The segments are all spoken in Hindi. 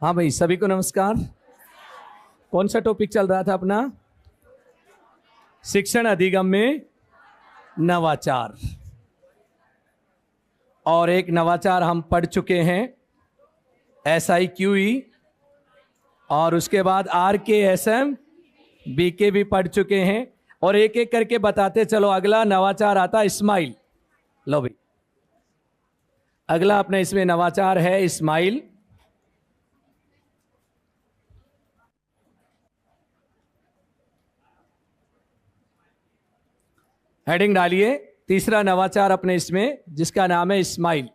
हाँ भाई, सभी को नमस्कार। कौन सा टॉपिक चल रहा था अपना? शिक्षण अधिगम में नवाचार। और एक नवाचार हम पढ़ चुके हैं, SIQE, और उसके बाद RKSM BK भी पढ़ चुके हैं। और एक एक करके बताते चलो। अगला नवाचार आता स्माइल। लो भाई, अगला अपने इसमें नवाचार है स्माइल। हेडिंग डालिए। तीसरा नवाचार अपने इसमें, जिसका नाम है स्माइल।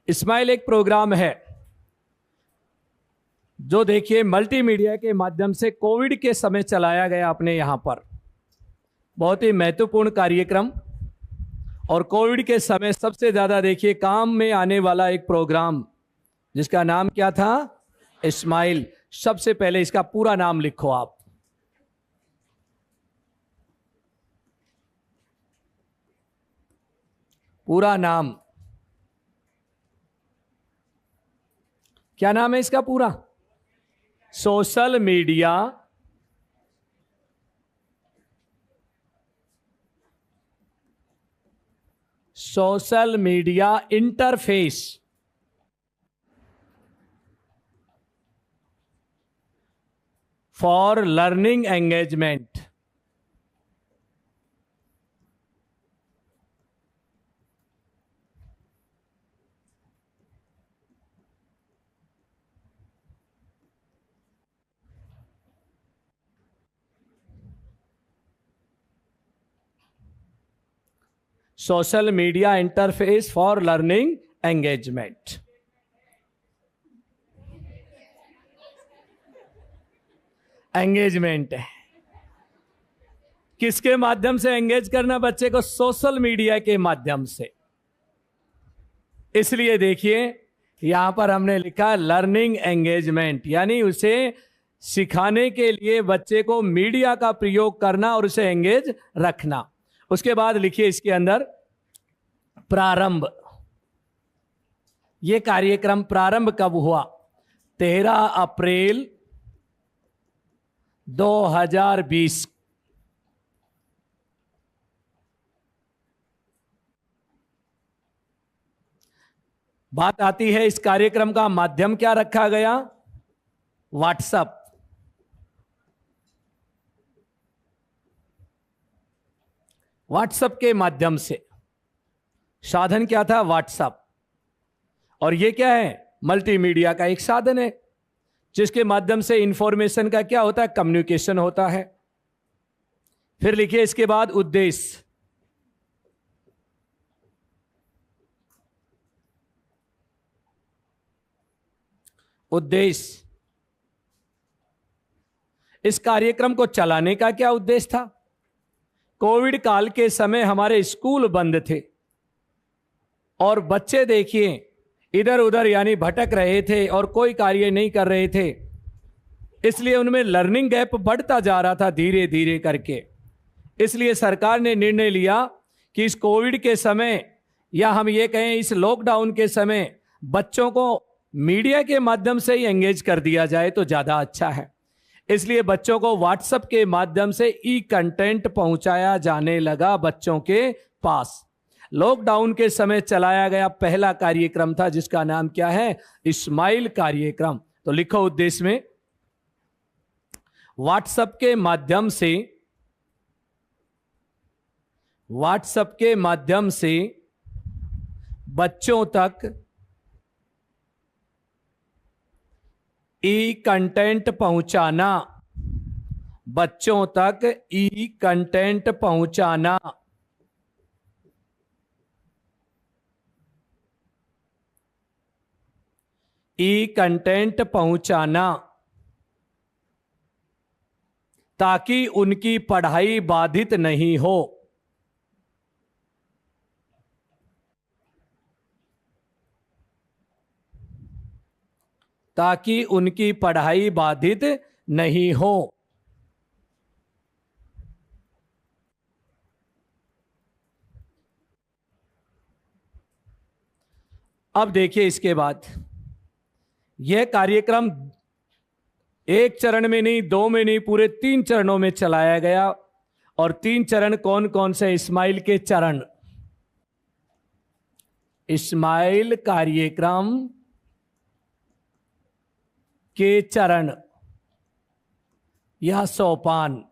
स्माइल एक प्रोग्राम है जो देखिए मल्टीमीडिया के माध्यम से कोविड के समय चलाया गया अपने यहां पर। बहुत ही महत्वपूर्ण कार्यक्रम। और कोविड के समय सबसे ज्यादा देखिए काम में आने वाला एक प्रोग्राम, जिसका नाम क्या था? स्माइल। सबसे पहले इसका पूरा नाम लिखो आप। पूरा नाम क्या नाम है इसका पूरा? Social media interface for learning engagement. Social media interface for learning engagement. Engagement है, किसके माध्यम से एंगेज करना बच्चे को? सोशल मीडिया के माध्यम से। इसलिए देखिए यहां पर हमने लिखा लर्निंग एंगेजमेंट, यानी उसे सिखाने के लिए बच्चे को मीडिया का प्रयोग करना और उसे एंगेज रखना। उसके बाद लिखिए इसके अंदर प्रारंभ। यह कार्यक्रम प्रारंभ कब हुआ? 13 अप्रैल 2020। बात आती है इस कार्यक्रम का माध्यम क्या रखा गया? व्हाट्सएप। व्हाट्सएप के माध्यम से। साधन क्या था? व्हाट्सएप। और ये क्या है? मल्टीमीडिया का एक साधन है, जिसके माध्यम से इंफॉर्मेशन का क्या होता है? कम्युनिकेशन होता है। फिर लिखिए इसके बाद उद्देश्य। उद्देश्य, इस कार्यक्रम को चलाने का क्या उद्देश्य था? कोविड काल के समय हमारे स्कूल बंद थे और बच्चे देखिए इधर उधर यानी भटक रहे थे और कोई कार्य नहीं कर रहे थे। इसलिए उनमें लर्निंग गैप बढ़ता जा रहा था धीरे धीरे करके। इसलिए सरकार ने निर्णय लिया कि इस कोविड के समय, या हम ये कहें इस लॉकडाउन के समय, बच्चों को मीडिया के माध्यम से ही एंगेज कर दिया जाए तो ज्यादा अच्छा है। इसलिए बच्चों को व्हाट्सएप के माध्यम से ई कंटेंट पहुंचाया जाने लगा बच्चों के पास। लॉकडाउन के समय चलाया गया पहला कार्यक्रम था, जिसका नाम क्या है? स्माइल कार्यक्रम। तो लिखो उद्देश्य में, व्हाट्सएप के माध्यम से, व्हाट्सएप के माध्यम से बच्चों तक ई कंटेंट पहुंचाना। बच्चों तक ई कंटेंट पहुंचाना। ई कंटेंट पहुंचाना ताकि उनकी पढ़ाई बाधित नहीं हो। ताकि उनकी पढ़ाई बाधित नहीं हो। अब देखिए इसके बाद यह कार्यक्रम एक चरण में नहीं, दो में नहीं, पूरे 3 चरणों में चलाया गया। और 3 चरण कौन कौन से? इस्माइल के चरण, इस्माइल कार्यक्रम के चरण यह सोपान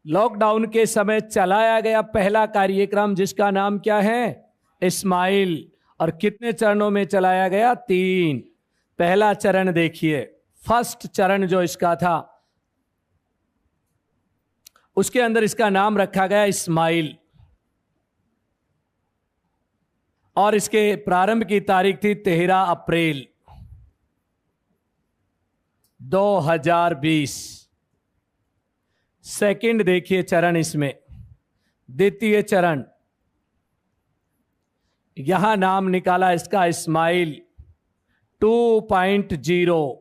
लॉकडाउन के समय चलाया गया पहला कार्यक्रम, जिसका नाम क्या है? इस्माइल। और कितने चरणों में चलाया गया? 3। पहला चरण देखिए, फर्स्ट चरण जो इसका था, उसके अंदर इसका नाम रखा गया इस्माइल। और इसके प्रारंभ की तारीख थी 13 अप्रैल 2020। सेकंड देखिए चरण इसमें, द्वितीय चरण, यहां नाम निकाला इसका इस्माइल 2.0।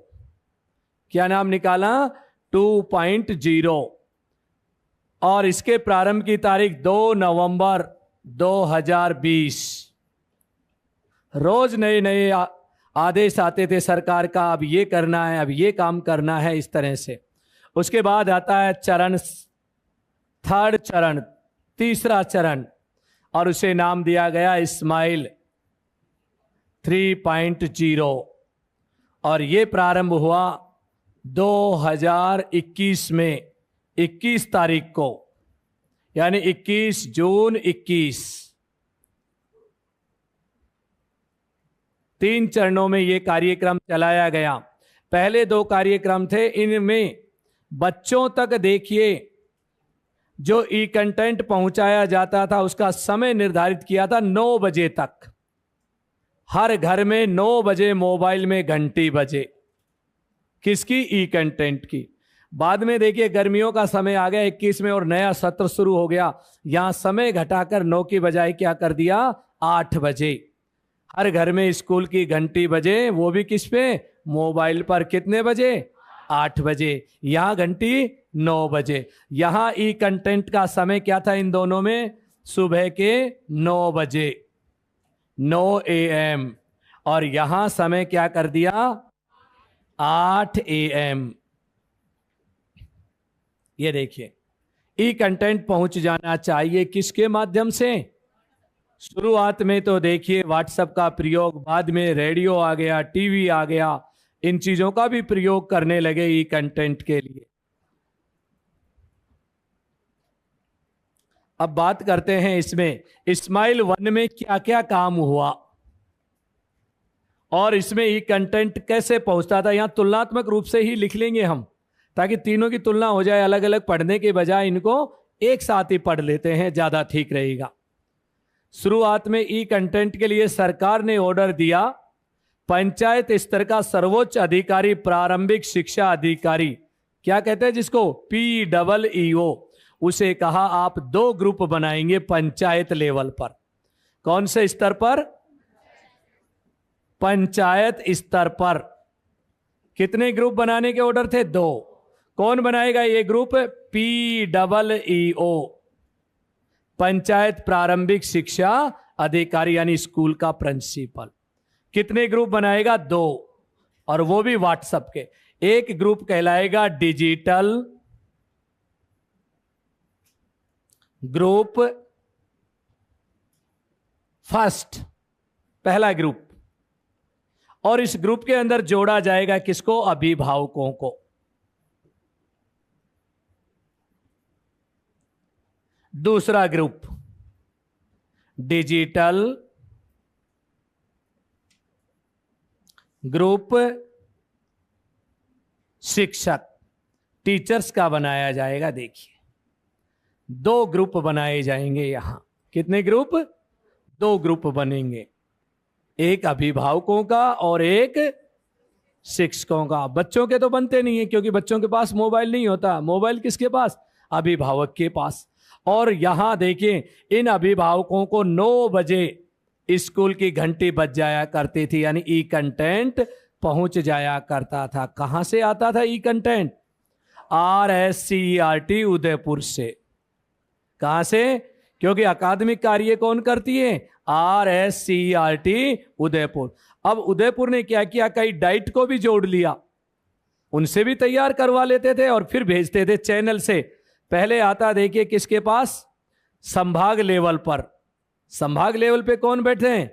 क्या नाम निकाला? 2.0। और इसके प्रारंभ की तारीख 2 नवंबर 2020। रोज नए नए आदेश आते थे सरकार का, अब ये करना है, अब ये काम करना है, इस तरह से। उसके बाद आता है चरण, थर्ड चरण, तीसरा चरण, और उसे नाम दिया गया इस्माइल 3.0। और ये प्रारंभ हुआ 2021 में 21 तारीख को, यानी 21 जून 21। 3 चरणों में यह कार्यक्रम चलाया गया। पहले 2 कार्यक्रम थे, इनमें बच्चों तक देखिए जो ई कंटेंट पहुंचाया जाता था उसका समय निर्धारित किया था 9 बजे तक। हर घर में 9 बजे मोबाइल में घंटी बजे। किसकी? ई कंटेंट की। बाद में देखिए गर्मियों का समय आ गया 21 में और नया सत्र शुरू हो गया, यहां समय घटाकर 9 की बजाय क्या कर दिया? 8 बजे। हर घर में स्कूल की घंटी बजे, वो भी किस पे? मोबाइल पर। कितने बजे? 8 बजे। यहां घंटी 9 बजे। यहां ई कंटेंट का समय क्या था इन दोनों में? सुबह के 9 बजे, 9 AM। और यहां समय क्या कर दिया? 8 AM। ये देखिए, ई कंटेंट पहुंच जाना चाहिए किसके माध्यम से? शुरुआत में तो देखिए व्हाट्सएप का प्रयोग, बाद में रेडियो आ गया, टीवी आ गया, इन चीजों का भी प्रयोग करने लगे ई कंटेंट के लिए। अब बात करते हैं इसमें इस्माइल 1 में क्या क्या काम हुआ और इसमें ई कंटेंट कैसे पहुंचता था। यहां तुलनात्मक रूप से ही लिख लेंगे हम, ताकि तीनों की तुलना हो जाए। अलग अलग पढ़ने के बजाय इनको एक साथ ही पढ़ लेते हैं, ज्यादा ठीक रहेगा। शुरुआत में ई कंटेंट के लिए सरकार ने ऑर्डर दिया, पंचायत स्तर का सर्वोच्च अधिकारी, प्रारंभिक शिक्षा अधिकारी, क्या कहते हैं जिसको? PEO, उसे कहा आप 2 ग्रुप बनाएंगे पंचायत लेवल पर। कौन से स्तर पर? पंचायत स्तर पर। कितने ग्रुप बनाने के ऑर्डर थे? 2। कौन बनाएगा ये ग्रुप? PEO, पंचायत प्रारंभिक शिक्षा अधिकारी, यानी स्कूल का प्रिंसिपल। कितने ग्रुप बनाएगा? 2, और वो भी व्हाट्सएप के। एक ग्रुप कहलाएगा डिजिटल ग्रुप फर्स्ट, पहला ग्रुप। और इस ग्रुप के अंदर जोड़ा जाएगा किसको? अभिभावकों को। दूसरा ग्रुप डिजिटल ग्रुप शिक्षक, टीचर्स का बनाया जाएगा। देखिए 2 ग्रुप बनाए जाएंगे यहां। कितने ग्रुप? 2 ग्रुप बनेंगे, एक अभिभावकों का और एक शिक्षकों का। बच्चों के तो बनते नहीं है, क्योंकि बच्चों के पास मोबाइल नहीं होता। मोबाइल किसके पास? अभिभावक के पास। और यहां देखिए इन अभिभावकों को 9 बजे स्कूल की घंटी बज जाया करती थी, यानी ई कंटेंट पहुंच जाया करता था। कहां से आता था ई कंटेंट? RSCERT उदयपुर से। कहां से? क्योंकि अकादमिक कार्य कौन करती है? RSCERT उदयपुर। अब उदयपुर ने क्या किया, कई डाइट को भी जोड़ लिया, उनसे भी तैयार करवा लेते थे और फिर भेजते थे चैनल से। पहले आता देखिए किसके पास, संभाग लेवल पर। संभाग लेवल पे कौन बैठे हैं,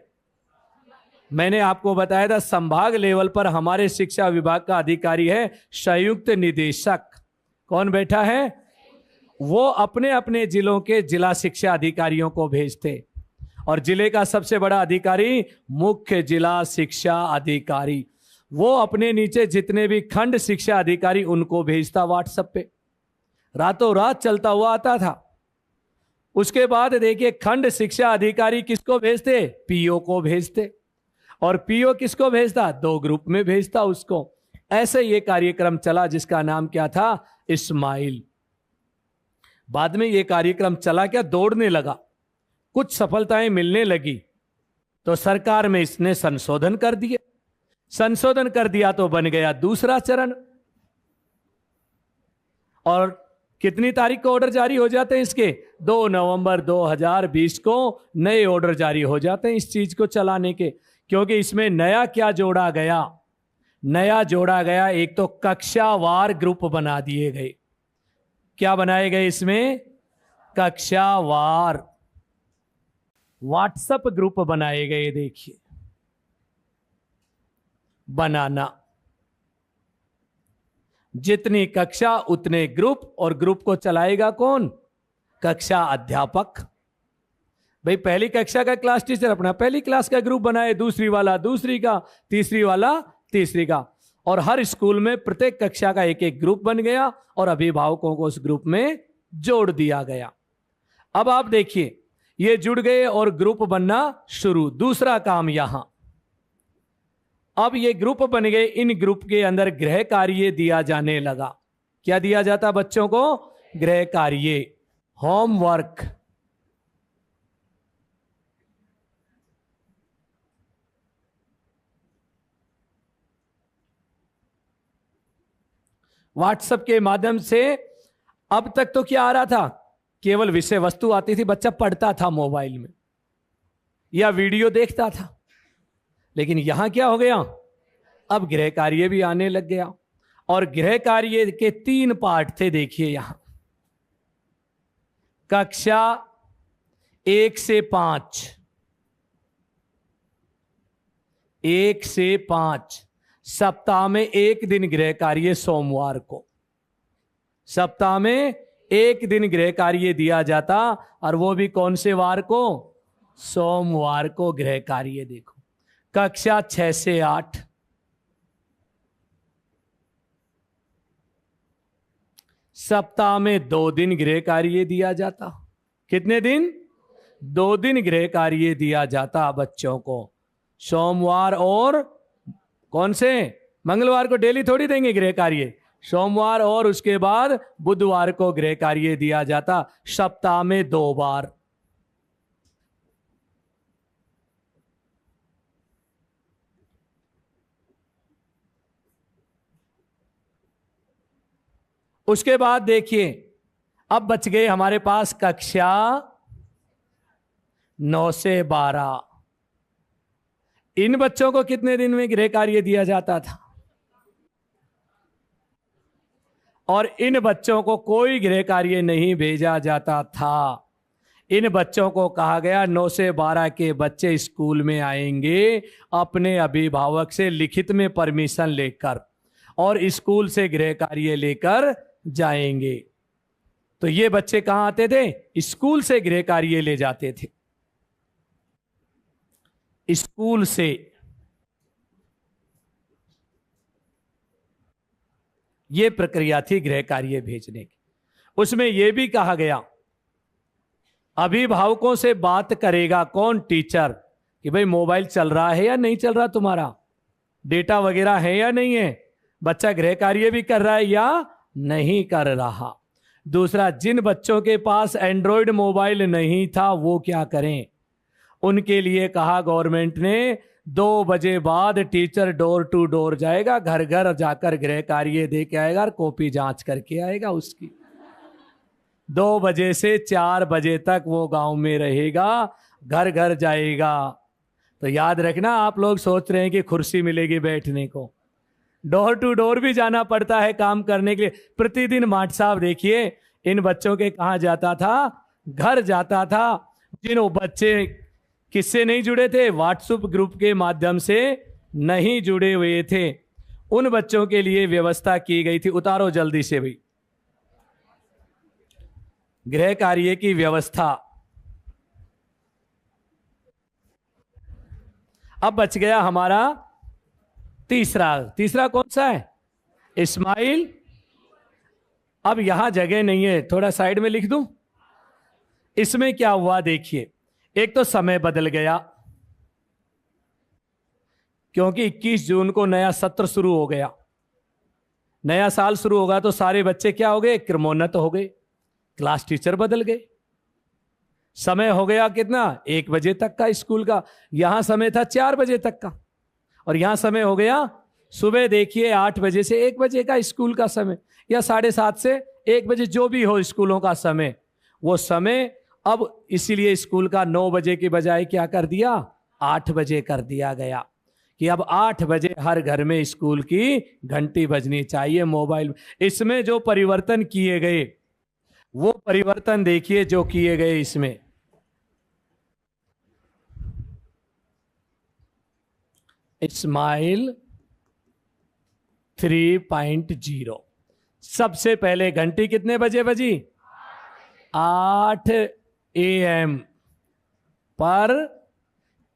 मैंने आपको बताया था संभाग लेवल पर हमारे शिक्षा विभाग का अधिकारी है संयुक्त निदेशक। कौन बैठा है, वो अपने अपने जिलों के जिला शिक्षा अधिकारियों को भेजते, और जिले का सबसे बड़ा अधिकारी मुख्य जिला शिक्षा अधिकारी, वो अपने नीचे जितने भी खंड शिक्षा अधिकारी उनको भेजता व्हाट्सएप पे। रातों रात चलता हुआ आता था। उसके बाद देखिए खंड शिक्षा अधिकारी किसको भेजते, पीओ को भेजते, और पीओ किसको भेजता, 2 ग्रुप में भेजता उसको। ऐसे ये कार्यक्रम चला जिसका नाम क्या था, इस्माइल। बाद में ये कार्यक्रम चला क्या, दौड़ने लगा, कुछ सफलताएं मिलने लगी, तो सरकार में इसने संशोधन कर दिए। संशोधन कर दिया तो बन गया दूसरा चरण। और कितनी तारीख को ऑर्डर जारी हो जाते हैं इसके, 2 नवंबर 2020 को नए ऑर्डर जारी हो जाते हैं इस चीज को चलाने के। क्योंकि इसमें नया क्या जोड़ा गया, नया जोड़ा गया, एक तो कक्षावार ग्रुप बना दिए गए। क्या बनाए गए इसमें, कक्षावार व्हाट्सएप ग्रुप बनाए गए। देखिए बनाना, जितनी कक्षा उतने ग्रुप, और ग्रुप को चलाएगा कौन, कक्षा अध्यापक। भाई पहली कक्षा का क्लास टीचर अपना पहली क्लास का ग्रुप बनाए, दूसरी वाला दूसरी का, तीसरी वाला तीसरी का, और हर स्कूल में प्रत्येक कक्षा का एक एक ग्रुप बन गया और अभिभावकों को उस ग्रुप में जोड़ दिया गया। अब आप देखिए ये जुड़ गए और ग्रुप बनना शुरू। दूसरा काम यहां, अब ये ग्रुप बन गए, इन ग्रुप के अंदर गृह कार्य दिया जाने लगा। क्या दिया जाता बच्चों को, गृह कार्य, होमवर्क। व्हाट्सएप के माध्यम से अब तक तो क्या आ रहा था, केवल विषय वस्तु आती थी, बच्चा पढ़ता था मोबाइल में या वीडियो देखता था। लेकिन यहां क्या हो गया, अब गृह कार्य भी आने लग गया। और गृह कार्य के 3 पार्ट थे। देखिए यहां कक्षा 1 से 5, 1 से 5 सप्ताह में 1 दिन गृह कार्य, सोमवार को सप्ताह में 1 दिन गृह कार्य दिया जाता, और वो भी कौन से वार को, सोमवार को गृह कार्य। देखो कक्षा 6 से 8, सप्ताह में 2 दिन गृह कार्य दिया जाता। कितने दिन, 2 दिन गृह कार्य दिया जाता बच्चों को, सोमवार और कौन से, मंगलवार को डेली थोड़ी देंगे गृह कार्य, सोमवार और उसके बाद बुधवार को गृह कार्य दिया जाता, सप्ताह में 2 बार। उसके बाद देखिए अब बच गए हमारे पास कक्षा 9 से 12। इन बच्चों को कितने दिन में गृह कार्य दिया जाता था, और इन बच्चों को कोई गृह कार्य नहीं भेजा जाता था। इन बच्चों को कहा गया 9 से 12 के बच्चे स्कूल में आएंगे अपने अभिभावक से लिखित में परमिशन लेकर, और स्कूल से गृह कार्य लेकर जाएंगे। तो ये बच्चे कहां आते थे, स्कूल से गृह कार्य ले जाते थे, स्कूल से। यह प्रक्रिया थी गृह कार्य भेजने की। उसमें यह भी कहा गया अभिभावकों से बात करेगा कौन, टीचर, कि भाई मोबाइल चल रहा है या नहीं चल रहा, तुम्हारा डेटा वगैरह है या नहीं है, बच्चा गृह कार्य भी कर रहा है या नहीं कर रहा। दूसरा, जिन बच्चों के पास एंड्रॉयड मोबाइल नहीं था वो क्या करें, उनके लिए कहा गवर्नमेंट ने 2 बजे बाद टीचर डोर टू डोर जाएगा, घर घर जाकर गृह कार्य दे के आएगा और कॉपी जांच करके आएगा उसकी। 2 बजे से 4 बजे तक वो गांव में रहेगा, घर घर जाएगा, तो याद रखना, आप लोग सोच रहे हैं कि कुर्सी मिलेगी बैठने को, डोर टू डोर भी जाना पड़ता है काम करने के लिए। प्रतिदिन माट साहब देखिए इन बच्चों के कहाँ जाता था, घर जाता था। जिन बच्चे किससे नहीं जुड़े थे, व्हाट्सएप ग्रुप के माध्यम से नहीं जुड़े हुए थे, उन बच्चों के लिए व्यवस्था की गई थी। उतारो जल्दी से भाई गृह कार्य की व्यवस्था। अब बच गया हमारा तीसरा कौन सा है? स्माइल। अब यहां जगह नहीं है, थोड़ा साइड में लिख दूं। इसमें क्या हुआ देखिए, एक तो समय बदल गया, क्योंकि 21 जून को नया सत्र शुरू हो गया, नया साल शुरू होगा, तो सारे बच्चे क्या हो गए? क्रमोन्नत हो गए, क्लास टीचर बदल गए। समय हो गया कितना? 1 बजे तक का स्कूल का, यहां समय था 4 बजे तक का, और यहां समय हो गया सुबह देखिए 8 बजे से 1 बजे का स्कूल का समय, या 7:30 से 1 बजे, जो भी हो स्कूलों का समय, वो समय अब इसीलिए स्कूल का 9 बजे की बजाय क्या कर दिया? 8 बजे कर दिया गया, कि अब 8 बजे हर घर में स्कूल की घंटी बजनी चाहिए मोबाइल। इसमें जो परिवर्तन किए गए, वो परिवर्तन देखिए जो किए गए इसमें। स्माइल 3.0। सबसे पहले घंटी कितने बजे बजी? 8 AM पर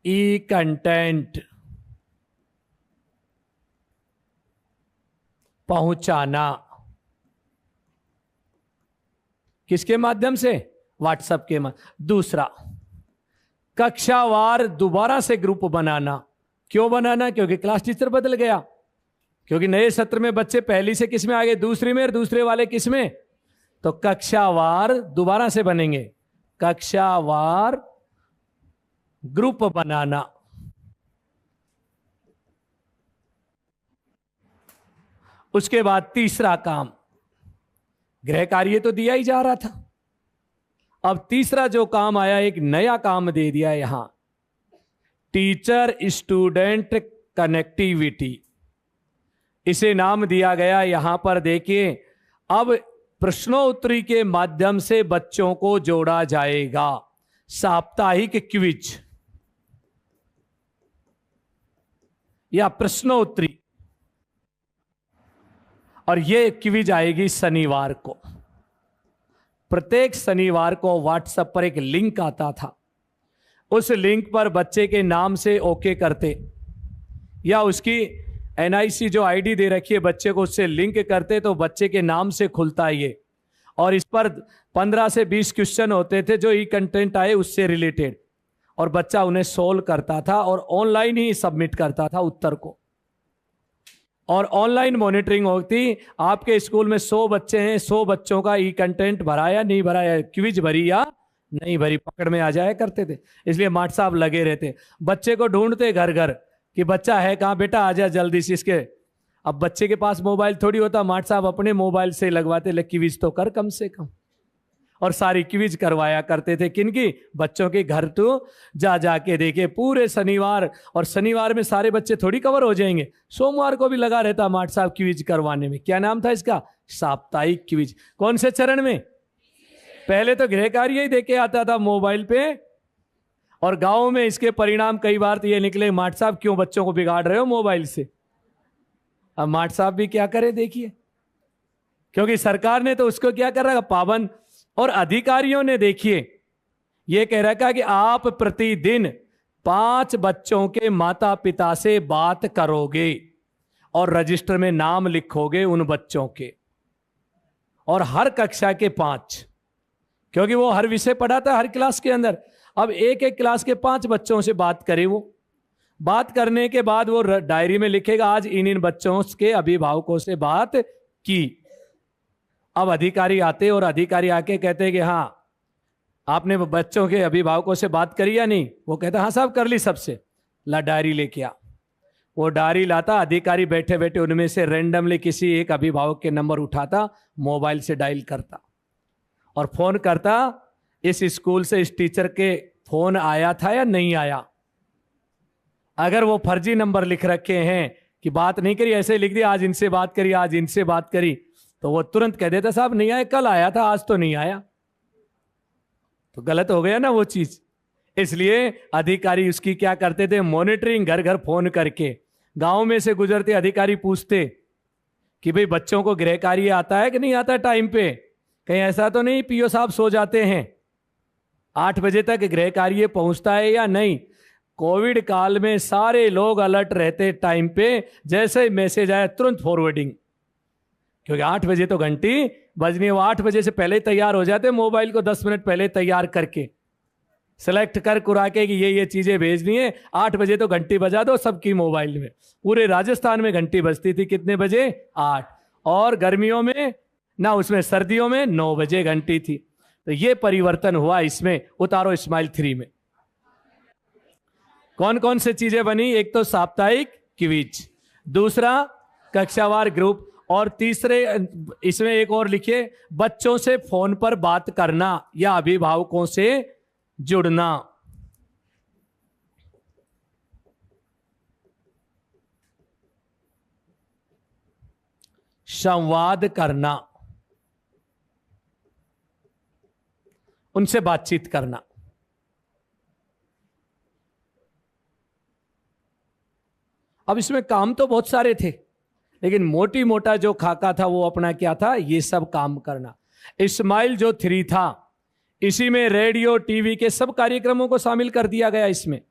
ई कंटेंट पहुंचाना। किसके माध्यम से? व्हाट्सएप के माध्यम। दूसरा, कक्षावार दोबारा से ग्रुप बनाना। क्यों बनाना? क्योंकि क्लास टीचर बदल गया, क्योंकि नए सत्र में बच्चे पहली से किस में आ गए? दूसरी में, और दूसरे वाले किस में? तो कक्षावार दोबारा से बनेंगे, कक्षावार ग्रुप बनाना। उसके बाद तीसरा काम, गृह कार्य तो दिया ही जा रहा था, अब तीसरा जो काम आया, एक नया काम दे दिया यहां, टीचर स्टूडेंट कनेक्टिविटी। इसे नाम दिया गया यहां पर देखिए, अब प्रश्नोत्तरी के माध्यम से बच्चों को जोड़ा जाएगा। साप्ताहिक क्विज या प्रश्नोत्तरी, और ये क्विज आएगी शनिवार को। प्रत्येक शनिवार को व्हाट्सएप पर एक लिंक आता था, उस लिंक पर बच्चे के नाम से ओके करते, या उसकी NIC जो ID दे रखी है बच्चे को, उससे लिंक करते, तो बच्चे के नाम से खुलता है ये। और इस पर 15 से 20 क्वेश्चन होते थे जो ई कंटेंट आए उससे रिलेटेड, और बच्चा उन्हें सोल्व करता था और ऑनलाइन ही सबमिट करता था उत्तर को, और ऑनलाइन मॉनिटरिंग होती। आपके स्कूल में 100 बच्चे हैं, 100 बच्चों का ई कंटेंट भरा या नहीं भरा, या क्विज भरी या नहीं भरी, पकड़ में आ जाया करते थे। इसलिए माट साहब लगे रहते, बच्चे को ढूंढते घर घर कि बच्चा है कहाँ, बेटा आ जा जल्दी से इसके। अब बच्चे के पास मोबाइल थोड़ी होता, माट साहब अपने मोबाइल से लगवाते, ले क्विज तो कर कम से कम, और सारी क्विज करवाया करते थे। किनकी? बच्चों के घर तो जा जाके देखे पूरे शनिवार, और शनिवार में सारे बच्चे थोड़ी कवर हो जाएंगे, सोमवार को भी लगा रहता माट साहब क्विज करवाने में। क्या नाम था इसका? साप्ताहिक क्विज। कौन से चरण में? पहले तो गृह कार्य ही देके आता था मोबाइल पे, और गांव में इसके परिणाम कई बार तो ये निकले, माट साहब क्यों बच्चों को बिगाड़ रहे हो मोबाइल से। अब माट साहब भी क्या करे देखिए, क्योंकि सरकार ने तो उसको क्या कर रहा है, पाबंद। और अधिकारियों ने देखिए ये कह रखा है कि आप प्रतिदिन 5 बच्चों के माता पिता से बात करोगे और रजिस्टर में नाम लिखोगे उन बच्चों के, और हर कक्षा के 5, क्योंकि वो हर विषय पढ़ाता है हर क्लास के अंदर। अब एक एक क्लास के 5 बच्चों से बात करे, वो बात करने के बाद वो डायरी में लिखेगा आज इन बच्चों के अभिभावकों से बात की। अब अधिकारी आते और अधिकारी आके कहते हैं कि हाँ आपने बच्चों के अभिभावकों से बात करी या नहीं? वो कहता हाँ साहब कर ली सबसे। ला डायरी लेके आ। वो डायरी लाता, अधिकारी बैठे बैठे उनमें से रेंडमली किसी एक अभिभावक के नंबर उठाता, मोबाइल से डायल करता और फोन करता, इस स्कूल से इस टीचर के फोन आया था या नहीं आया। अगर वो फर्जी नंबर लिख रखे हैं कि बात नहीं करी, ऐसे लिख दिया आज इनसे बात करी, आज इनसे बात करी, तो वो तुरंत कह देता साहब नहीं आया, कल आया था, आज तो नहीं आया। तो गलत हो गया ना वो चीज। इसलिए अधिकारी उसकी क्या करते थे, मॉनिटरिंग, घर घर फोन करके गांव में से गुजरते अधिकारी पूछते कि भाई बच्चों को गृह कार्य आता है कि नहीं आता टाइम पे, कहीं ऐसा तो नहीं पीओ साहब सो जाते हैं, 8 बजे तक गृह कार्य पहुंचता है या नहीं। कोविड काल में सारे लोग अलर्ट रहते टाइम पे, जैसे मैसेज आया तुरंत फॉरवर्डिंग, क्योंकि 8 बजे तो घंटी बजनी है। वो 8 बजे से पहले तैयार हो जाते, मोबाइल को 10 मिनट पहले तैयार करके सेलेक्ट कर कुरा के कि ये चीजें भेजनी है, 8 बजे तो घंटी बजा दो सबकी मोबाइल में। पूरे राजस्थान में घंटी बजती थी कितने बजे, 8, और गर्मियों में ना, उसमें सर्दियों में 9 बजे घंटी थी। तो ये परिवर्तन हुआ इसमें। उतारो स्माइल 3 में कौन कौन से चीजें बनी, एक तो साप्ताहिक क्विज, दूसरा कक्षावार ग्रुप, और तीसरे इसमें एक और लिखिए, बच्चों से फोन पर बात करना या अभिभावकों से जुड़ना। संवाद करना, उनसे बातचीत करना। अब इसमें काम तो बहुत सारे थे, लेकिन मोटी मोटा जो खाका था वो अपना क्या था, ये सब काम करना। स्माइल जो 3 था, इसी में रेडियो टीवी के सब कार्यक्रमों को शामिल कर दिया गया इसमें,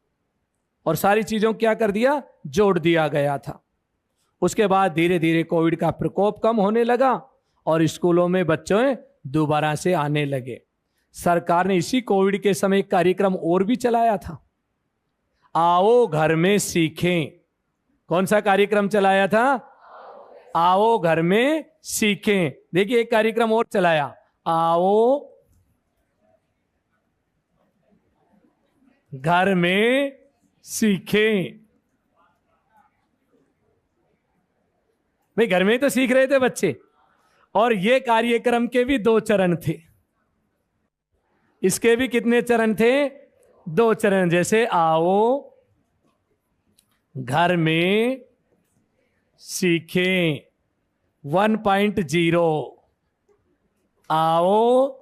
और सारी चीजों क्या कर दिया, जोड़ दिया गया था। उसके बाद धीरे धीरे कोविड का प्रकोप कम होने लगा और स्कूलों में बच्चों दोबारा से आने लगे। सरकार ने इसी कोविड के समय एक कार्यक्रम और भी चलाया था, आओ घर में सीखें। कौन सा कार्यक्रम चलाया था, आओ घर में सीखें। देखिए एक कार्यक्रम और चलाया, आओ घर में सीखें। भाई घर में ही तो सीख रहे थे बच्चे। और ये कार्यक्रम के भी 2 चरण थे, इसके भी कितने चरण थे, 2 चरण। जैसे आओ घर में सीखें 1.0, आओ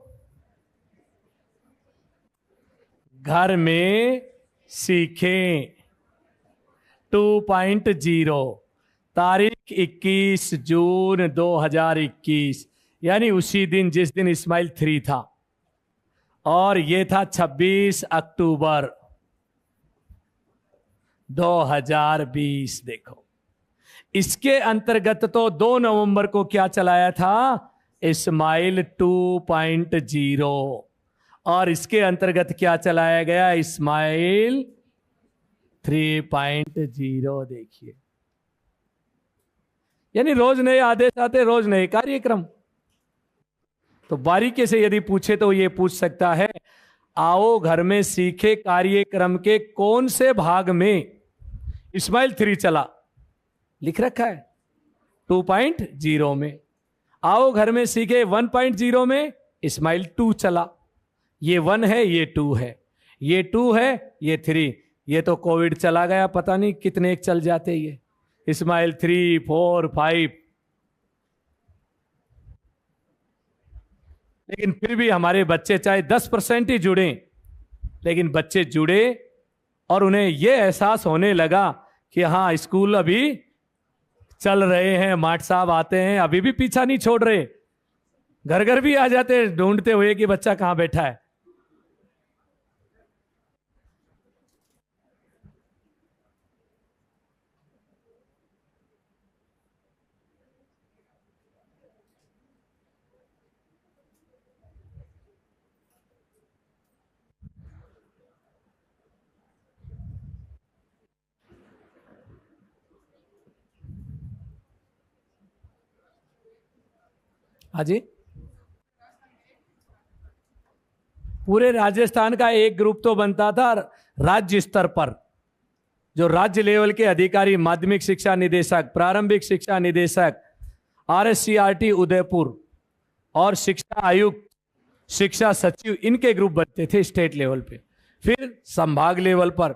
घर में सीखें 2.0, तारीख 21 जून 2021, यानी उसी दिन जिस दिन स्माइल 3 था, और ये था 26 अक्टूबर 2020। देखो इसके अंतर्गत तो 2 नवंबर को क्या चलाया था, स्माइल 2.0, और इसके अंतर्गत क्या चलाया गया, स्माइल 3.0। देखिए यानी रोज नए आदेश आते, रोज नए कार्यक्रम। तो बारीकी से यदि पूछे तो ये पूछ सकता है, आओ घर में सीखे कार्यक्रम के कौन से भाग में स्माइल 3 चला, लिख रखा है 2.0 में। आओ घर में सीखे 1.0 में स्माइल 2 चला। ये 1 है, ये 2 है, ये 2 है, ये 3। ये तो कोविड चला गया, पता नहीं कितने एक चल जाते ये स्माइल 3, 4, 5। लेकिन फिर भी हमारे बच्चे चाहे 10% ही जुड़े, लेकिन बच्चे जुड़े और उन्हें यह एहसास होने लगा कि हाँ स्कूल अभी चल रहे हैं, माट साहब आते हैं, अभी भी पीछा नहीं छोड़ रहे, घर घर भी आ जाते ढूंढते हुए कि बच्चा कहां बैठा है। हाजी, पूरे राजस्थान का एक ग्रुप तो बनता था राज्य स्तर पर, जो राज्य लेवल के अधिकारी, माध्यमिक शिक्षा निदेशक, प्रारंभिक शिक्षा निदेशक, RSCRT उदयपुर और शिक्षा आयुक्त, शिक्षा सचिव, इनके ग्रुप बनते थे स्टेट लेवल पे। फिर संभाग लेवल पर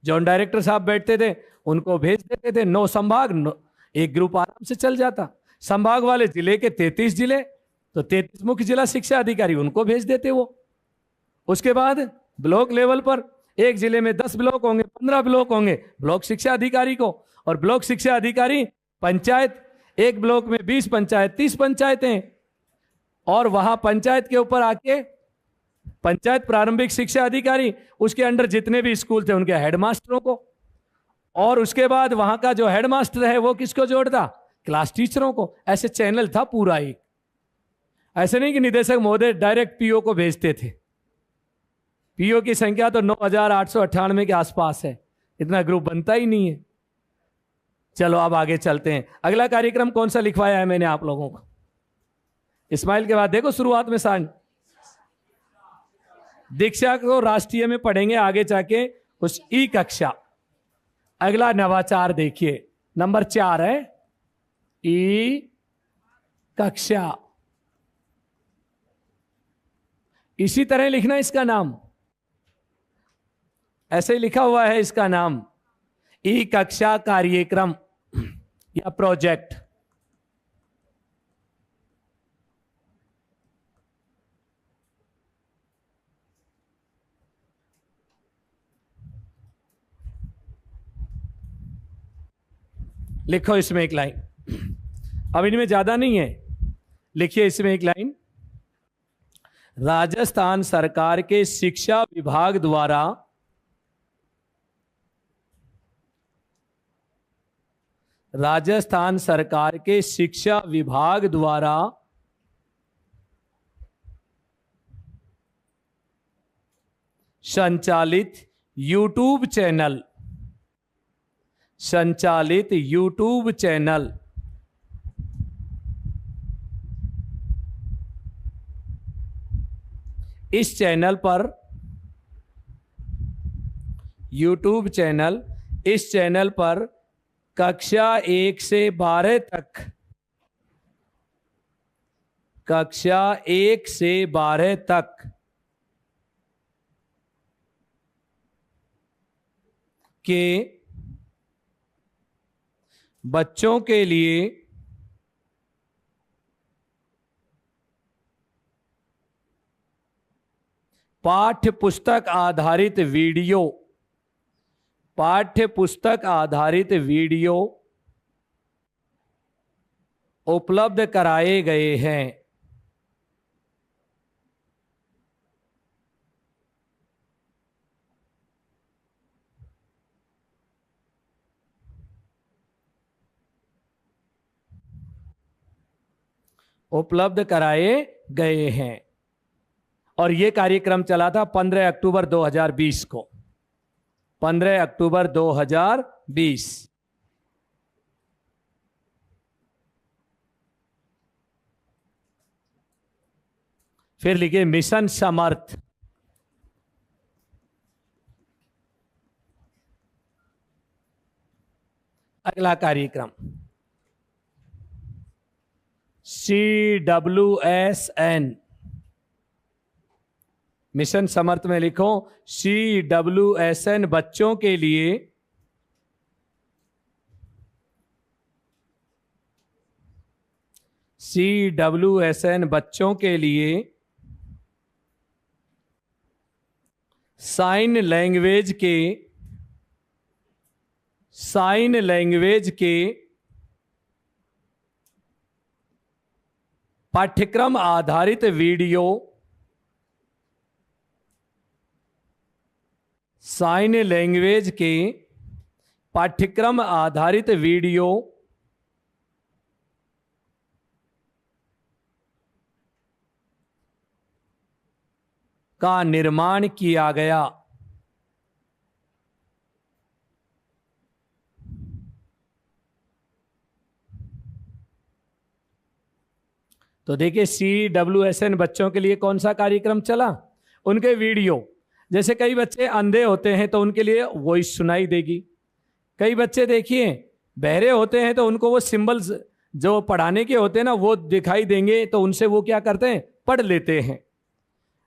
जॉन डायरेक्टर साहब बैठते थे, उनको भेज देते थे। 9 संभाग, एक ग्रुप आराम से चल जाता। संभाग वाले जिले के 33 जिले, तो 33 मुख्य जिला शिक्षा अधिकारी, उनको भेज देते वो। उसके बाद ब्लॉक लेवल पर एक जिले में 10 ब्लॉक होंगे, 15 ब्लॉक होंगे, ब्लॉक शिक्षा अधिकारी को। और ब्लॉक शिक्षा अधिकारी पंचायत, एक ब्लॉक में 20 पंचायत, 30 पंचायतें, और वहां पंचायत के ऊपर आके पंचायत प्रारंभिक शिक्षा अधिकारी, उसके अंडर जितने भी स्कूल थे उनके हेडमास्टरों को। और उसके बाद वहां का जो हेडमास्टर है वो किसको जोड़ता? क्लास टीचरों को। ऐसे चैनल था पूरा एक। ऐसे नहीं कि निदेशक महोदय डायरेक्ट पीओ को भेजते थे। पीओ की संख्या तो 9,898 के आसपास है, इतना ग्रुप बनता ही नहीं है। चलो अब आगे चलते हैं। अगला कार्यक्रम कौन सा लिखवाया है मैंने आप लोगों को? इस्माइल के बाद देखो शुरुआत में सांझ दीक्षा को राष्ट्रीय में पढ़ेंगे आगे जाके उस ई कक्षा। अगला नवाचार देखिए, नंबर 4 है ई कक्षा। इसी तरह लिखना इसका नाम, ऐसे ही लिखा हुआ है इसका नाम, ई कक्षा कार्यक्रम या प्रोजेक्ट। लिखो इसमें एक लाइन, अब इनमें ज्यादा नहीं है, लिखिए इसमें एक लाइन। राजस्थान सरकार के शिक्षा विभाग द्वारा राजस्थान सरकार के शिक्षा विभाग द्वारा संचालित यूट्यूब चैनल इस चैनल पर यूट्यूब चैनल, इस चैनल पर कक्षा 1 से 12 तक, कक्षा 1 से 12 तक के बच्चों के लिए पाठ्य पुस्तक आधारित वीडियो उपलब्ध कराए गए हैं। उपलब्ध कराए गए हैं। और यह कार्यक्रम चला था 15 अक्टूबर 2020 को, 15 अक्टूबर 2020। फिर लिखिए मिशन समर्थ। अगला कार्यक्रम CWSN, मिशन समर्थ में लिखो CWSN बच्चों के लिए CWSN बच्चों के लिए साइन लैंग्वेज के पाठ्यक्रम आधारित वीडियो, साइन लैंग्वेज के पाठ्यक्रम आधारित वीडियो का निर्माण किया गया। तो देखिए CWSN बच्चों के लिए कौन सा कार्यक्रम चला, उनके वीडियो। जैसे कई बच्चे अंधे होते हैं तो उनके लिए वॉइस सुनाई देगी, कई बच्चे देखिए बहरे होते हैं तो उनको वो सिंबल्स जो पढ़ाने के होते हैं ना वो दिखाई देंगे, तो उनसे वो क्या करते हैं, पढ़ लेते हैं।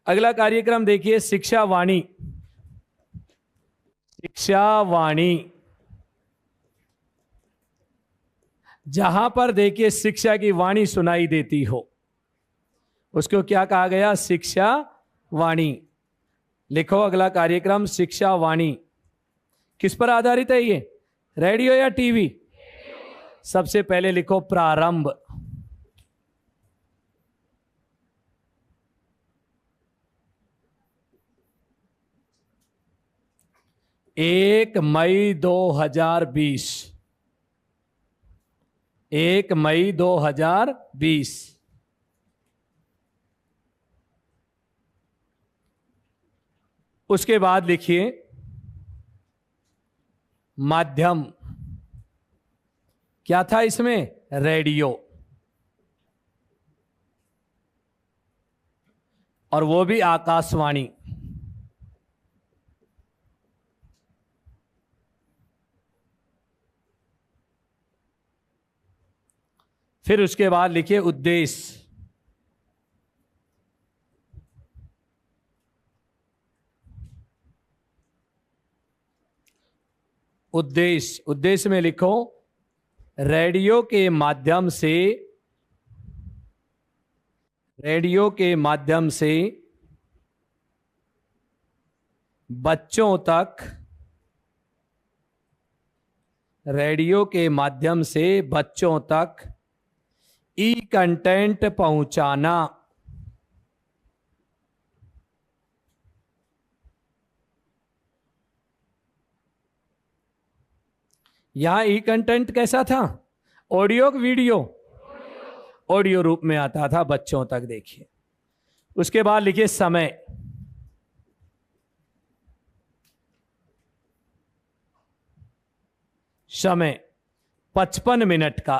अगला कार्यक्रम देखिए शिक्षा वाणी। शिक्षा वाणी, जहां पर देखिए शिक्षा की वाणी सुनाई देती हो उसको क्या कहा गया? शिक्षा वाणी। लिखो अगला कार्यक्रम शिक्षा वाणी। किस पर आधारित है ये? रेडियो या टीवी? सबसे पहले लिखो प्रारंभ। एक मई 2020, 1 मई 2020। उसके बाद लिखिए माध्यम। क्या था इसमें? रेडियो, और वो भी आकाशवाणी। फिर उसके बाद लिखिए उद्देश्य। उद्देश्य, उद्देश्य में लिखो रेडियो के माध्यम से, रेडियो के माध्यम से बच्चों तक, रेडियो के माध्यम से बच्चों तक ई कंटेंट पहुंचाना। यहां ई कंटेंट कैसा था? Audio video? ऑडियो रूप में आता था बच्चों तक। देखिए उसके बाद लिखिए समय। समय 55 मिनट का।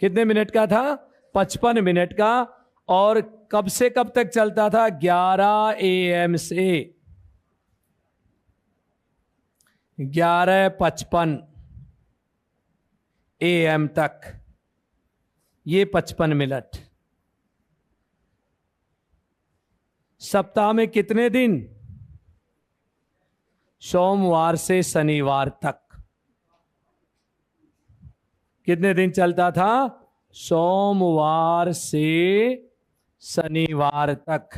कितने मिनट का था? 55 मिनट का। और कब से कब तक चलता था? 11 AM से 11:55 AM तक। ये 55 मिनट। सप्ताह में कितने दिन? सोमवार से शनिवार तक। कितने दिन चलता था? सोमवार से शनिवार तक।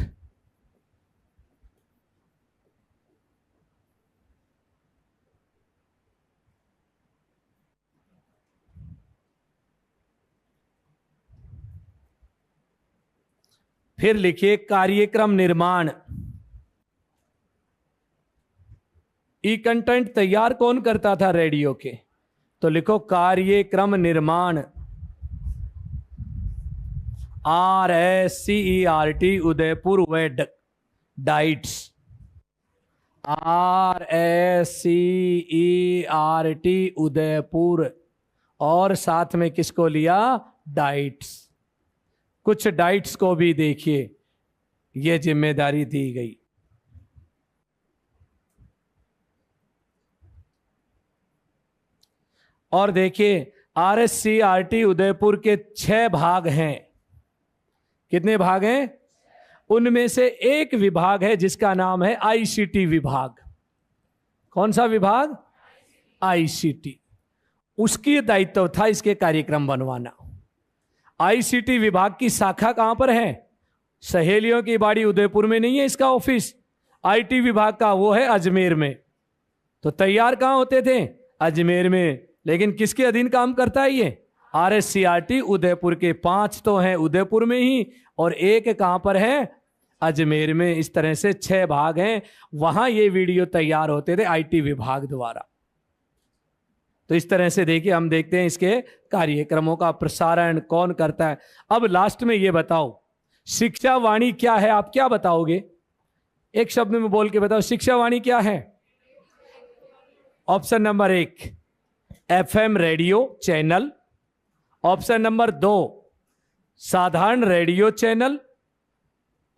फिर लिखिए कार्यक्रम निर्माण। ई कंटेंट तैयार कौन करता था रेडियो के? तो लिखो कार्यक्रम निर्माण। RSCERT उदयपुर वेड डाइट्स। RSCERT उदयपुर, और साथ में किसको लिया? डाइट्स। कुछ डाइट्स को भी देखिए ये जिम्मेदारी दी गई। और देखिए RSCERT उदयपुर के 6 भाग हैं। कितने भाग हैं? उनमें से एक विभाग है जिसका नाम है ICT विभाग। कौन सा विभाग? ICT। उसकी दायित्व था इसके कार्यक्रम बनवाना। ICT विभाग की शाखा कहां पर है? सहेलियों की बाड़ी उदयपुर में नहीं है इसका ऑफिस। IT विभाग का वो है अजमेर में। तो तैयार कहां होते थे? अजमेर में। लेकिन किसके अधीन काम करता है ये? RSCERT उदयपुर के। 5 तो हैं उदयपुर में ही, और एक कहां पर है? अजमेर में। इस तरह से 6 भाग हैं। वहां ये वीडियो तैयार होते थे IT विभाग द्वारा। तो इस तरह से देखिए हम देखते हैं इसके कार्यक्रमों का प्रसारण कौन करता है। अब लास्ट में ये बताओ शिक्षा वाणी क्या है? आप क्या बताओगे? एक शब्द में बोल के बताओ शिक्षा वाणी क्या है? Option number 1 FM radio channel. Option number 2 साधारण radio channel.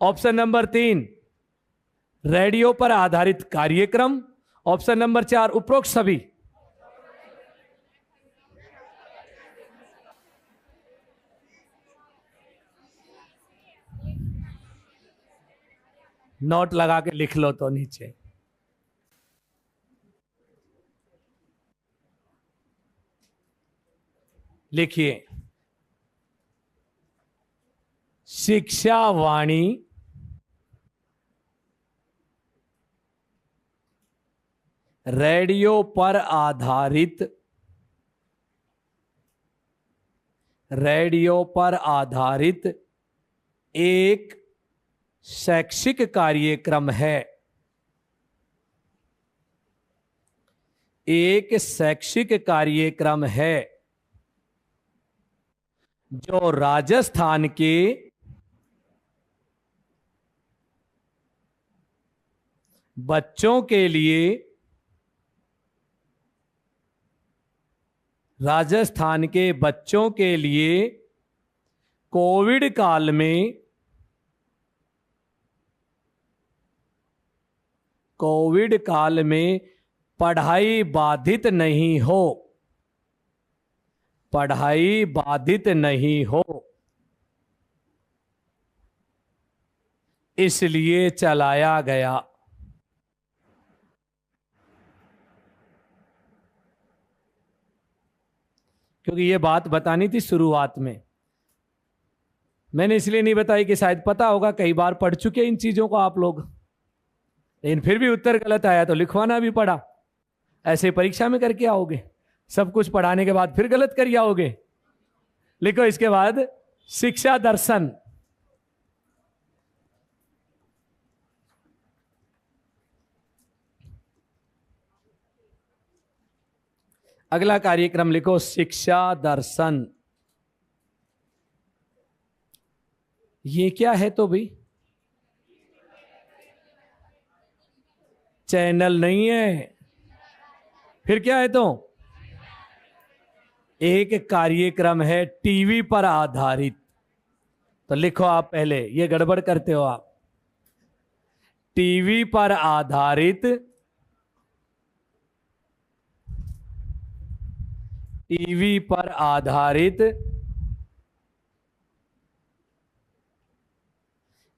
Option number 3 radio पर आधारित कार्यक्रम। ऑप्शन नंबर 4 उपरोक्त सभी। नोट लगा के लिख लो तो नीचे। लिखिए, शिक्षा वाणी रेडियो पर आधारित एक शैक्षिक कार्यक्रम है। एक शैक्षिक कार्यक्रम है जो राजस्थान के बच्चों के लिए कोविड काल में पढ़ाई बाधित नहीं हो इसलिए चलाया गया। क्योंकि ये बात बतानी थी शुरुआत में, मैंने इसलिए नहीं बताई कि शायद पता होगा, कई बार पढ़ चुके इन चीजों को आप लोग, लेकिन फिर भी उत्तर गलत आया तो लिखवाना भी पड़ा। ऐसे परीक्षा में करके आओगे, सब कुछ पढ़ाने के बाद फिर गलत कर आओगे। लिखो इसके बाद शिक्षा दर्शन। अगला कार्यक्रम लिखो शिक्षा दर्शन। ये क्या है तो भाई? चैनल नहीं है, फिर क्या है? तो एक कार्यक्रम है टीवी पर आधारित। तो लिखो आप पहले, ये गड़बड़ करते हो आप। टीवी पर आधारित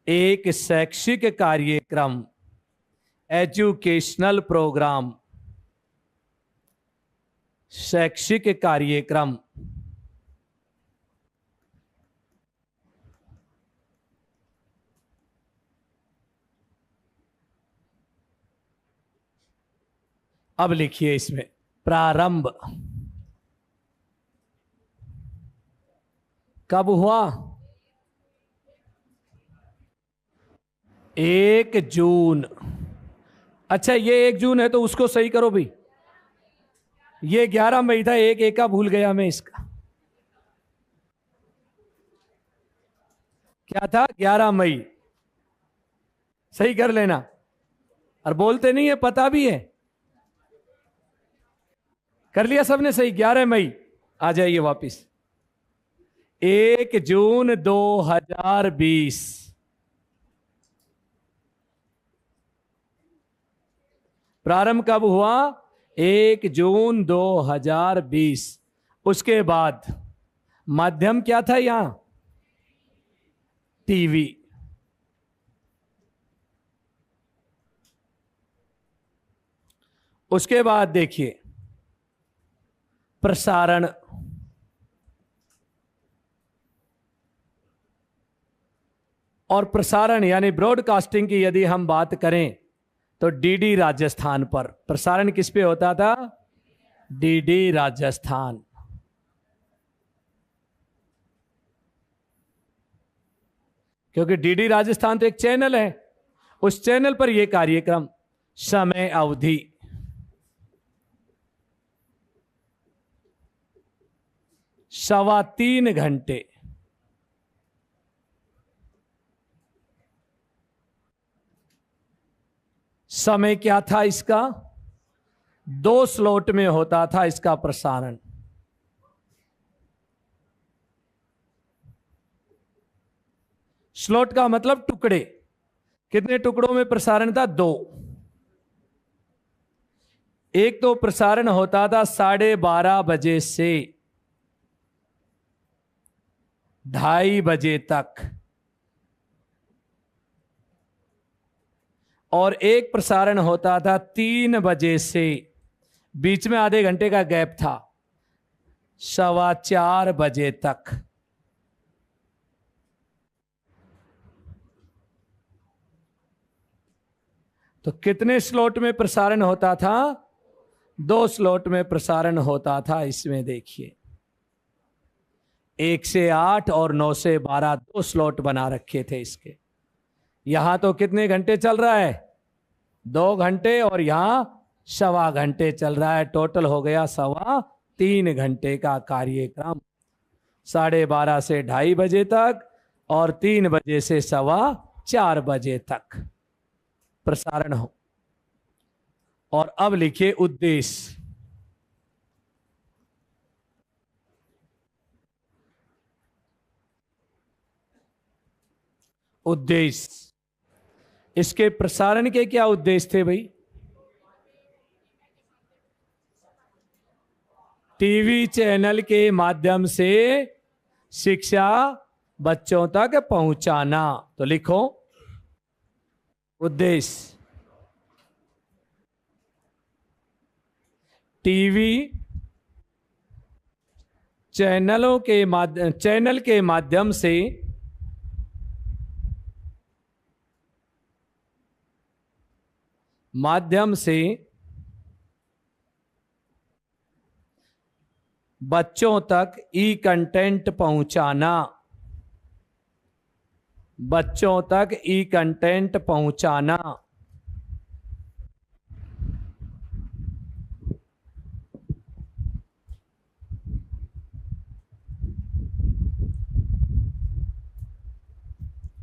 एक शैक्षिक कार्यक्रम, एजुकेशनल प्रोग्राम, शैक्षिक कार्यक्रम। अब लिखिए इसमें प्रारंभ कब हुआ? 1 जून। अच्छा, ये 1 जून है तो उसको सही करो भाई। ये 11 मई था, एक एका भूल गया मैं इसका। क्या था? 11 मई। सही कर लेना। और बोलते नहीं है, पता भी है। कर लिया सबने सही? 11 मई। आ जाइए वापिस। 1 जून 2020। प्रारंभ कब हुआ? 1 जून 2020। उसके बाद माध्यम क्या था यहां? टीवी। उसके बाद देखिए प्रसारण। और प्रसारण यानी ब्रॉडकास्टिंग की यदि हम बात करें तो डीडी राजस्थान पर प्रसारण किस पे होता था? डीडी राजस्थान। क्योंकि डीडी राजस्थान तो एक चैनल है, उस चैनल पर यह कार्यक्रम। समय अवधि 3.25 घंटे। समय क्या था इसका? 2 स्लॉट में होता था इसका प्रसारण। स्लॉट का मतलब टुकड़े। कितने टुकड़ों में प्रसारण था? 2। एक तो प्रसारण होता था 12:30 बजे से 2:30 बजे तक। और एक प्रसारण होता था 3 बजे से, बीच में आधे घंटे का गैप था, 4:15 बजे तक। तो कितने स्लॉट में प्रसारण होता था? 2 स्लॉट में प्रसारण होता था। इसमें देखिए 1 से 8 और 9 से 12, 2 स्लॉट बना रखे थे इसके। यहां तो कितने घंटे चल रहा है? 2 घंटे, और यहां 1.25 घंटे चल रहा है। टोटल हो गया 3.25 घंटे का कार्यक्रम। 12:30 से 2:30 बजे तक और 3 बजे से 4:15 बजे तक प्रसारण हो। और अब लिखिए उद्देश्य। उद्देश्य, इसके प्रसारण के क्या उद्देश्य थे भाई? टीवी चैनल के माध्यम से शिक्षा बच्चों तक पहुंचाना। तो लिखो उद्देश्य, टीवी चैनल के माध्यम से बच्चों तक ई कंटेंट पहुंचाना। बच्चों तक ई कंटेंट पहुंचाना।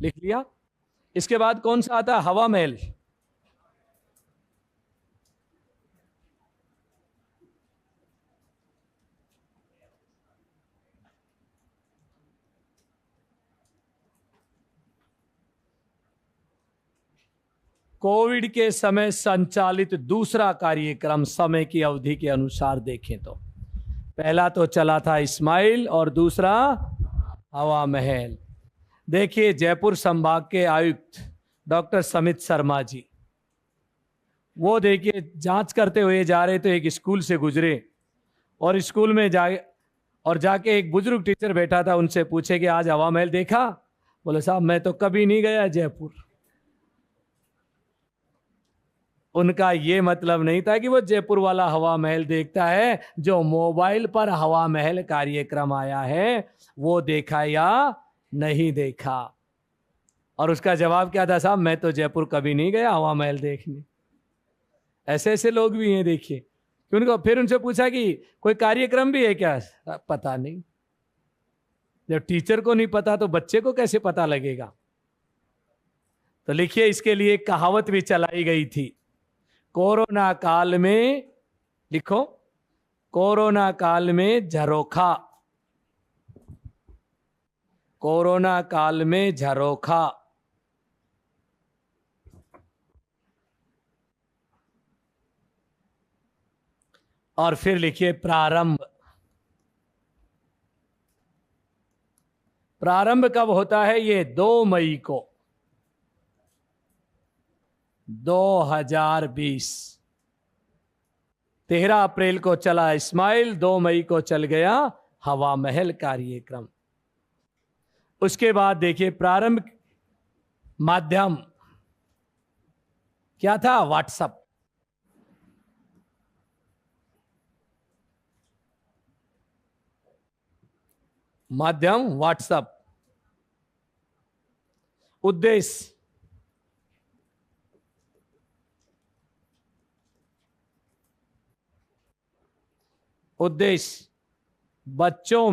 लिख लिया? इसके बाद कौन सा आता है? हवा महल। कोविड के समय संचालित दूसरा कार्यक्रम समय की अवधि के अनुसार देखें तो पहला तो चला था स्माइल और दूसरा हवा महल। देखिए जयपुर संभाग के आयुक्त डॉक्टर समित शर्मा जी, वो देखिए जांच करते हुए जा रहे तो एक स्कूल से गुजरे और स्कूल में जाके एक बुजुर्ग टीचर बैठा था, उनसे पूछे कि आज हवा महल देखा? बोले साहब मैं तो कभी नहीं गया जयपुर। उनका ये मतलब नहीं था कि वो जयपुर वाला हवा महल देखता है, जो मोबाइल पर हवा महल कार्यक्रम आया है वो देखा या नहीं देखा। और उसका जवाब क्या था? साहब मैं तो जयपुर कभी नहीं गया हवा महल देखने। ऐसे ऐसे लोग भी हैं देखिए। कि उनको फिर उनसे पूछा कि कोई कार्यक्रम भी है क्या? पता नहीं। जब टीचर को नहीं पता तो बच्चे को कैसे पता लगेगा? तो लिखिए इसके लिए एक कहावत भी चलाई गई थी। कोरोना काल में, लिखो, कोरोना काल में झरोखा। कोरोना काल में झरोखा। और फिर लिखिए प्रारंभ। प्रारंभ कब होता है? ये 2 मई को 2020। 13 अप्रैल को चला स्माइल, 2 मई को चल गया हवा महल कार्यक्रम। उसके बाद देखिए प्रारंभ माध्यम क्या था? व्हाट्सएप। माध्यम व्हाट्सएप। उद्देश्य, उद्देश्य बच्चों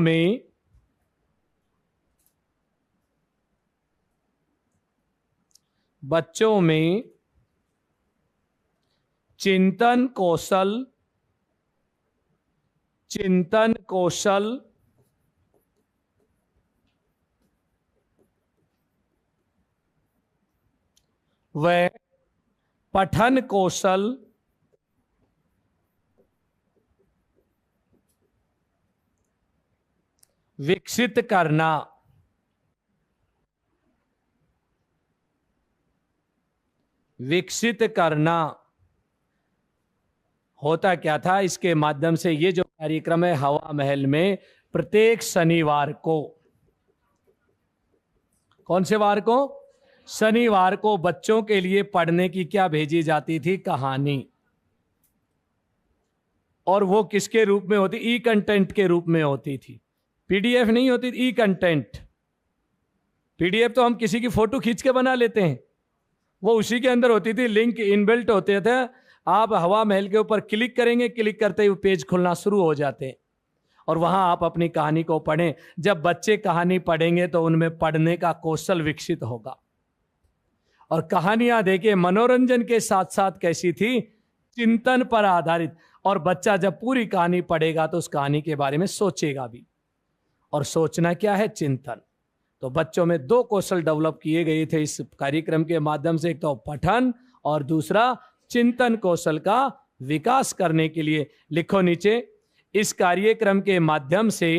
में चिंतन कौशल व पठन कौशल विकसित करना। विकसित करना। होता क्या था इसके माध्यम से, ये जो कार्यक्रम है हवा महल में प्रत्येक शनिवार को, कौन से वार को, शनिवार को बच्चों के लिए पढ़ने की क्या भेजी जाती थी, कहानी। और वो किसके रूप में होती, ई कंटेंट के रूप में होती थी, पीडीएफ नहीं होती, ई कंटेंट। पीडीएफ तो हम किसी की फोटो खींच के बना लेते हैं, वो उसी के अंदर होती थी, लिंक इनबिल्ट होते थे। आप हवा महल के ऊपर क्लिक करेंगे, क्लिक करते ही पेज खुलना शुरू हो जाते हैं और वहां आप अपनी कहानी को पढ़ें। जब बच्चे कहानी पढ़ेंगे तो उनमें पढ़ने का कौशल विकसित होगा। और कहानियां देखिए मनोरंजन के साथ साथ कैसी थी, चिंतन पर आधारित। और बच्चा जब पूरी कहानी पढ़ेगा तो उस कहानी के बारे में सोचेगा भी, और सोचना क्या है, चिंतन। तो बच्चों में दो कौशल डेवलप किए गए थे इस कार्यक्रम के माध्यम से, एक तो पठन और दूसरा चिंतन कौशल का विकास करने के लिए। लिखो नीचे, इस कार्यक्रम के माध्यम से,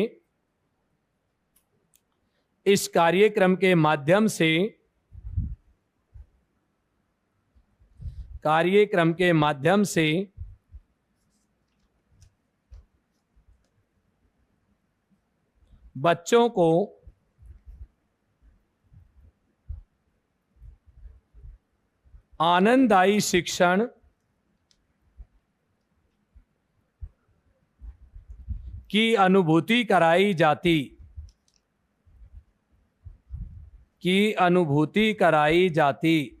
इस कार्यक्रम के माध्यम से, कार्यक्रम के माध्यम से बच्चों को आनंददायी शिक्षण की अनुभूति कराई जाती, की अनुभूति कराई जाती।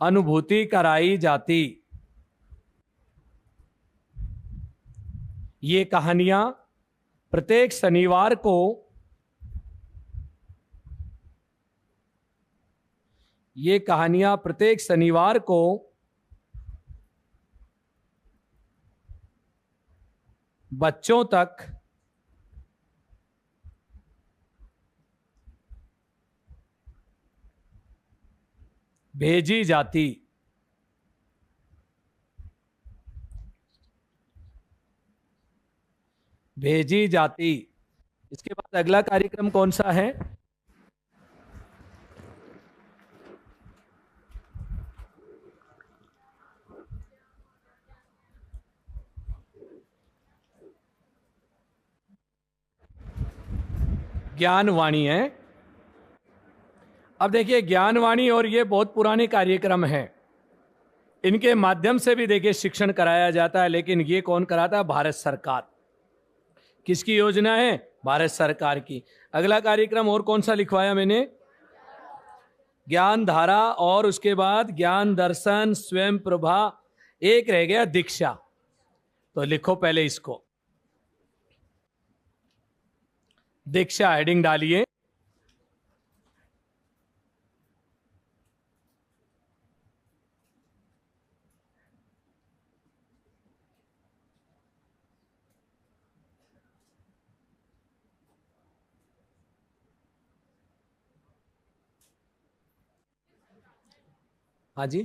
अनुभूति कराई जाती। ये कहानियां प्रत्येक शनिवार को, ये कहानियां प्रत्येक शनिवार को बच्चों तक भेजी जाती। भेजी जाती। इसके बाद अगला कार्यक्रम कौन सा है, ज्ञानवाणी है। अब देखिए ज्ञानवाणी, और ये बहुत पुराने कार्यक्रम हैं, इनके माध्यम से भी देखिए शिक्षण कराया जाता है। लेकिन ये कौन कराता है, भारत सरकार। किसकी योजना है, भारत सरकार की। अगला कार्यक्रम और कौन सा लिखवाया मैंने, ज्ञान धारा, और उसके बाद ज्ञान दर्शन, स्वयं प्रभा, एक रह गया दीक्षा। तो लिखो पहले इसको, दीक्षा हेडिंग डालिए। हाँ जी,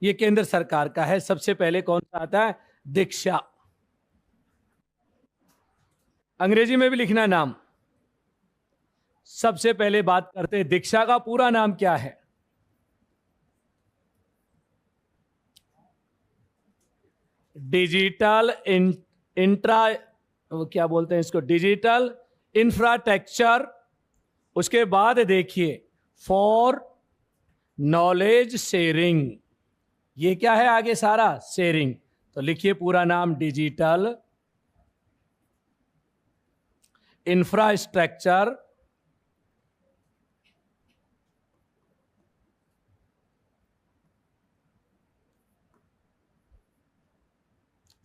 ये केंद्र सरकार का है। सबसे पहले कौन सा आता है, दीक्षा। अंग्रेजी में भी लिखना नाम। सबसे पहले बात करते हैं दीक्षा का पूरा नाम क्या है। डिजिटल इंट्रा, क्या बोलते हैं इसको, डिजिटल इंफ्रास्ट्रक्चर। उसके बाद देखिए फॉर नॉलेज शेयरिंग, ये क्या है आगे सारा, शेयरिंग। तो लिखिए पूरा नाम, digital infrastructure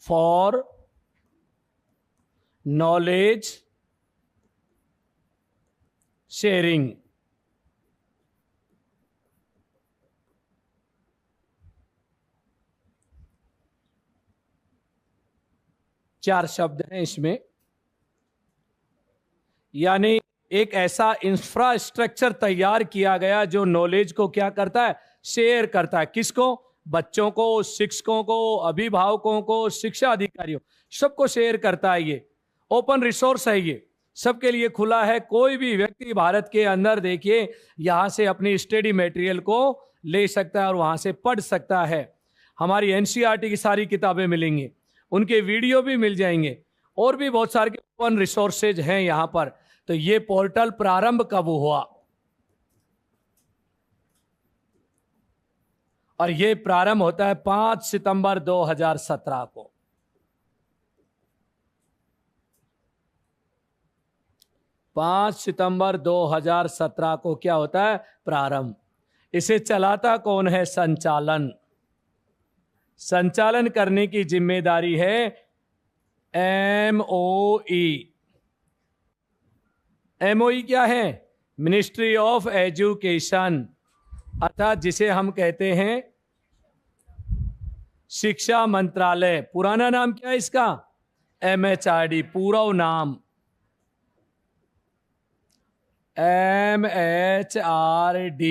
for knowledge sharing. चार शब्द हैं इसमें, यानी एक ऐसा इंफ्रास्ट्रक्चर तैयार किया गया जो नॉलेज को क्या करता है, शेयर करता है। किसको, बच्चों को, शिक्षकों को, अभिभावकों को, शिक्षा अधिकारियों, सबको शेयर करता है ये। ओपन रिसोर्स है, ये सबके लिए खुला है। कोई भी व्यक्ति भारत के अंदर देखिए यहां से अपनी स्टडी मटेरियल को ले सकता है और वहां से पढ़ सकता है। हमारी एनसीईआरटी की सारी किताबें मिलेंगी, उनके वीडियो भी मिल जाएंगे, और भी बहुत सारे ओपन रिसोर्सेज हैं यहां पर। तो ये पोर्टल प्रारंभ कब हुआ? और ये प्रारंभ होता है 5 सितंबर 2017 को। 5 सितंबर 2017 को क्या होता है? प्रारंभ। इसे चलाता कौन है? संचालन करने की जिम्मेदारी है MOE। MOE क्या है? मिनिस्ट्री ऑफ एजुकेशन, अर्थात जिसे हम कहते हैं शिक्षा मंत्रालय। पुराना नाम क्या है इसका? MHRD। पूरा नाम MHRD,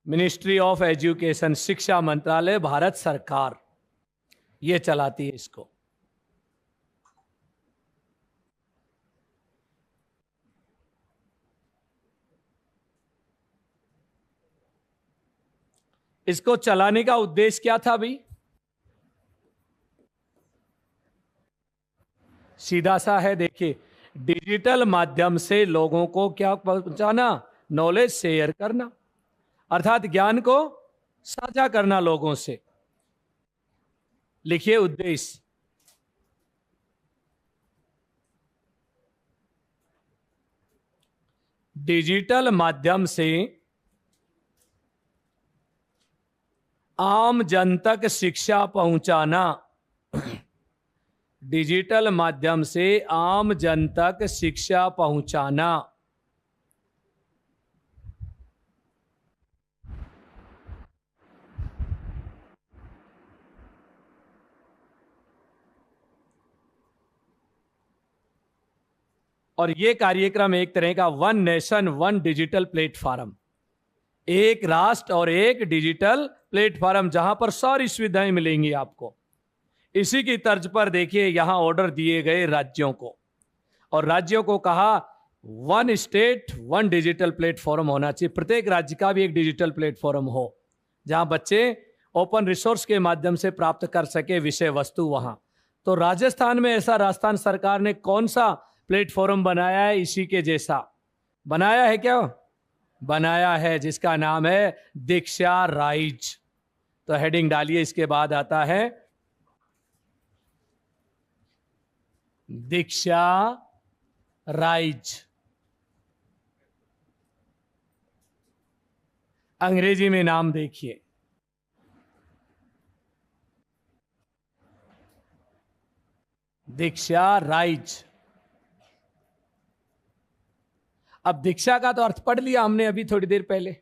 मिनिस्ट्री ऑफ एजुकेशन, शिक्षा मंत्रालय, भारत सरकार ये चलाती है इसको। इसको चलाने का उद्देश्य क्या था भाई? सीधा सा है, देखिए, डिजिटल माध्यम से लोगों को क्या पहुंचाना? नॉलेज शेयर करना, अर्थात ज्ञान को साझा करना लोगों से। लिखिए उद्देश्य। डिजिटल माध्यम से आम जन तक शिक्षा पहुंचाना। डिजिटल माध्यम से आम जन तक शिक्षा पहुंचाना। और यह कार्यक्रम एक तरह का one nation one digital platform, एक राष्ट्र और एक डिजिटल प्लेटफॉर्म, जहां पर सारी सुविधाएं मिलेंगी आपको। इसी की तर्ज पर देखिए यहां ऑर्डर दिए गए राज्यों को, और राज्यों को कहा one state one digital platform होना चाहिए। प्रत्येक राज्य का भी एक डिजिटल प्लेटफॉर्म हो जहां बच्चे ओपन रिसोर्स के माध्यम से प्राप्त कर सके विषय वस्तु वहां। तो राजस्थान में ऐसा राजस्थान सरकार ने कौन सा प्लेटफॉर्म बनाया है? इसी के जैसा बनाया है। क्या बनाया है? जिसका नाम है दीक्षा राइज। तो हेडिंग डालिए, इसके बाद आता है दीक्षा राइज। अंग्रेजी में नाम देखिए, दीक्षा राइज। अब दीक्षा का तो अर्थ पढ़ लिया हमने अभी थोड़ी देर पहले,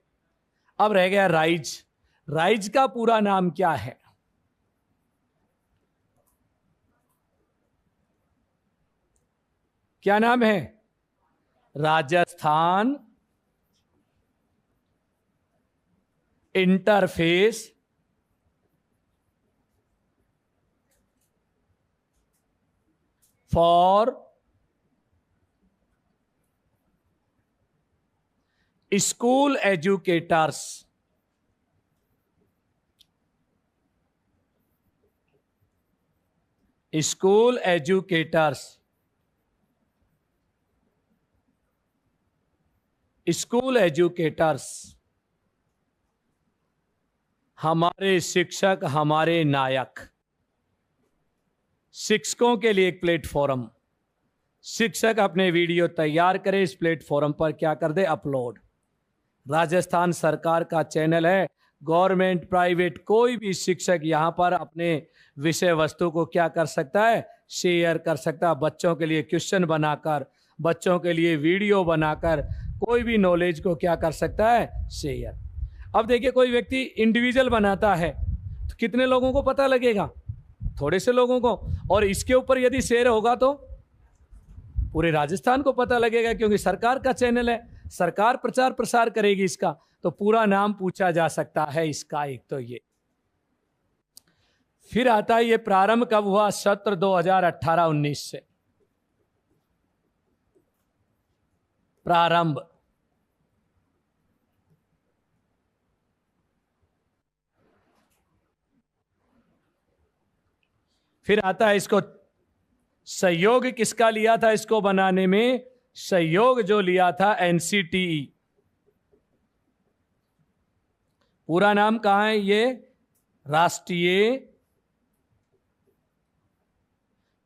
अब रह गया राइज। राइज का पूरा नाम क्या है? क्या नाम है? Rajasthan interface for school educators. School educators, school educators, हमारे शिक्षक, हमारे नायक। शिक्षकों के लिए एक प्लेटफॉर्म। शिक्षक अपने वीडियो तैयार करे, इस प्लेटफॉर्म पर क्या कर दे? अपलोड। राजस्थान सरकार का चैनल है, गवर्नमेंट प्राइवेट कोई भी शिक्षक यहां पर अपने विषय वस्तु को क्या कर सकता है? शेयर कर सकता है। बच्चों के लिए क्वेश्चन बनाकर, बच्चों के लिए वीडियो बनाकर कोई भी नॉलेज को क्या कर सकता है? शेयर। अब देखिए, कोई व्यक्ति इंडिविजुअल बनाता है तो कितने लोगों को पता लगेगा? थोड़े से लोगों को। और इसके ऊपर यदि शेयर होगा तो पूरे राजस्थान को पता लगेगा, क्योंकि सरकार का चैनल है, सरकार प्रचार प्रसार करेगी इसका। तो पूरा नाम पूछा जा सकता है इसका एक तो ये। फिर आता है ये प्रारंभ कब हुआ, सत्र 2018-19 से प्रारंभ। फिर आता है इसको सहयोग किसका लिया था इसको बनाने में, सहयोग जो लिया था एनसीटीई। पूरा नाम कहां है ये, राष्ट्रीय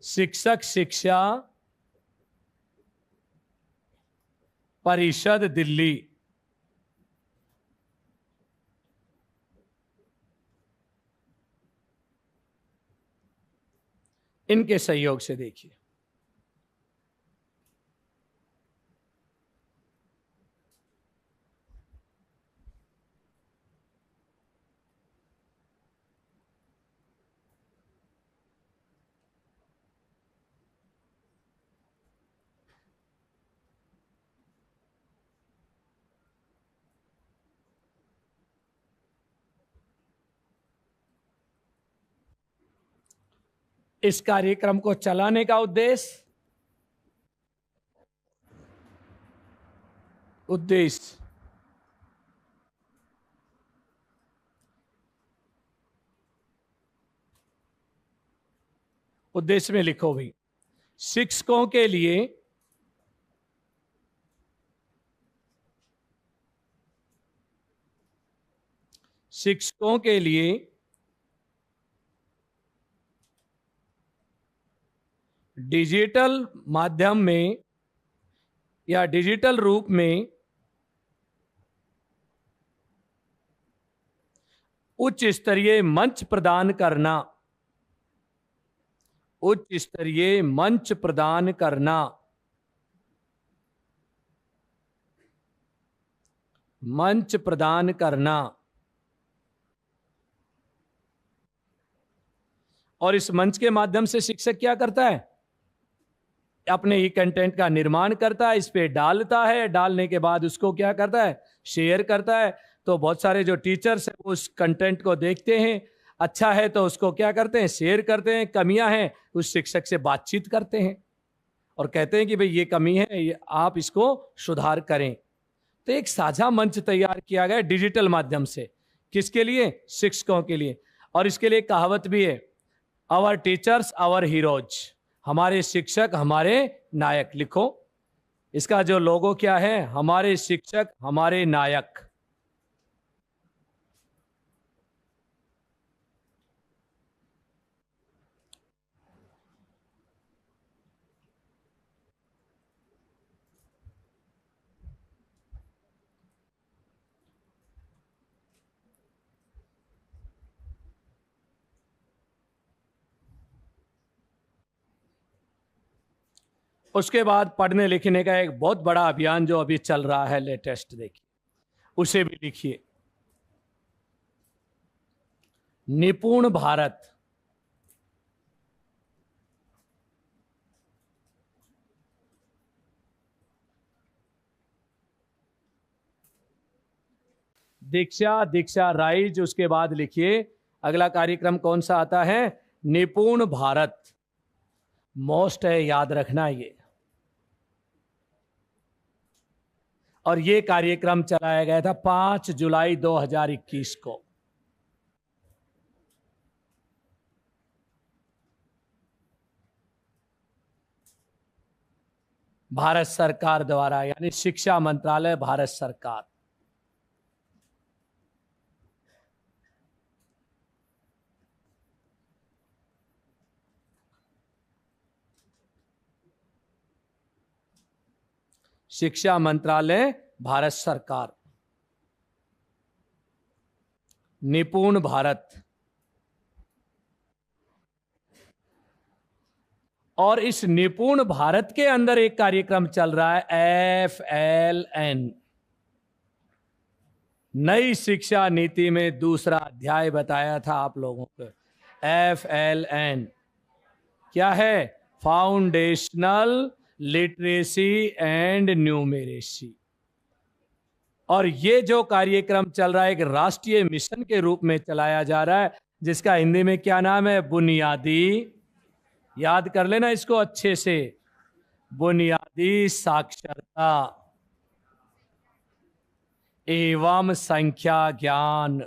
शिक्षक शिक्षा परिषद दिल्ली। इनके सहयोग से देखिए इस कार्यक्रम को चलाने का उद्देश्य उद्देश्य में लिखो भाई, शिक्षकों के लिए डिजिटल माध्यम में या डिजिटल रूप में उच्च स्तरीय मंच प्रदान करना, उच्च स्तरीय मंच प्रदान करना, मंच प्रदान करना। और इस मंच के माध्यम से शिक्षक क्या करता है, अपने ही कंटेंट का निर्माण करता है, इस पे डालता है, डालने के बाद उसको क्या करता है, शेयर करता है। तो बहुत सारे जो टीचर्स हैं उस कंटेंट को देखते हैं, अच्छा है तो उसको क्या करते हैं, शेयर करते हैं, कमियां हैं उस शिक्षक से बातचीत करते हैं और कहते हैं कि भाई ये कमी है, ये आप इसको सुधार करें। तो एक साझा मंच तैयार किया गया डिजिटल माध्यम से, किसके लिए, शिक्षकों के लिए। और इसके लिए कहावत भी है, आवर टीचर्स आवर हीरोज, हमारे शिक्षक हमारे नायक। लिखो इसका जो लोगो क्या है, हमारे शिक्षक हमारे नायक। उसके बाद पढ़ने लिखने का एक बहुत बड़ा अभियान जो अभी चल रहा है, लेटेस्ट देखिए, उसे भी लिखिए, निपुण भारत। दीक्षा दीक्षा राइज। उसके बाद लिखिए अगला कार्यक्रम कौन सा आता है, निपुण भारत। मोस्ट है, याद रखना ये। और ये कार्यक्रम चलाया गया था 5 जुलाई 2021 को। भारत सरकार द्वारा, यानी शिक्षा मंत्रालय, भारत सरकार। शिक्षा मंत्रालय, भारत सरकार। निपुण भारत। और इस निपुण भारत के अंदर एक कार्यक्रम चल रहा है, FLN, नई शिक्षा नीति में दूसरा अध्याय बताया था आप लोगों को। FLN क्या है, फाउंडेशनल लिटरेसी एंड न्यूमेरेसी। और ये जो कार्यक्रम चल रहा है एक राष्ट्रीय मिशन के रूप में चलाया जा रहा है, जिसका हिंदी में क्या नाम है? बुनियादी, याद कर लेना इसको अच्छे से, बुनियादी साक्षरता एवं संख्या ज्ञान।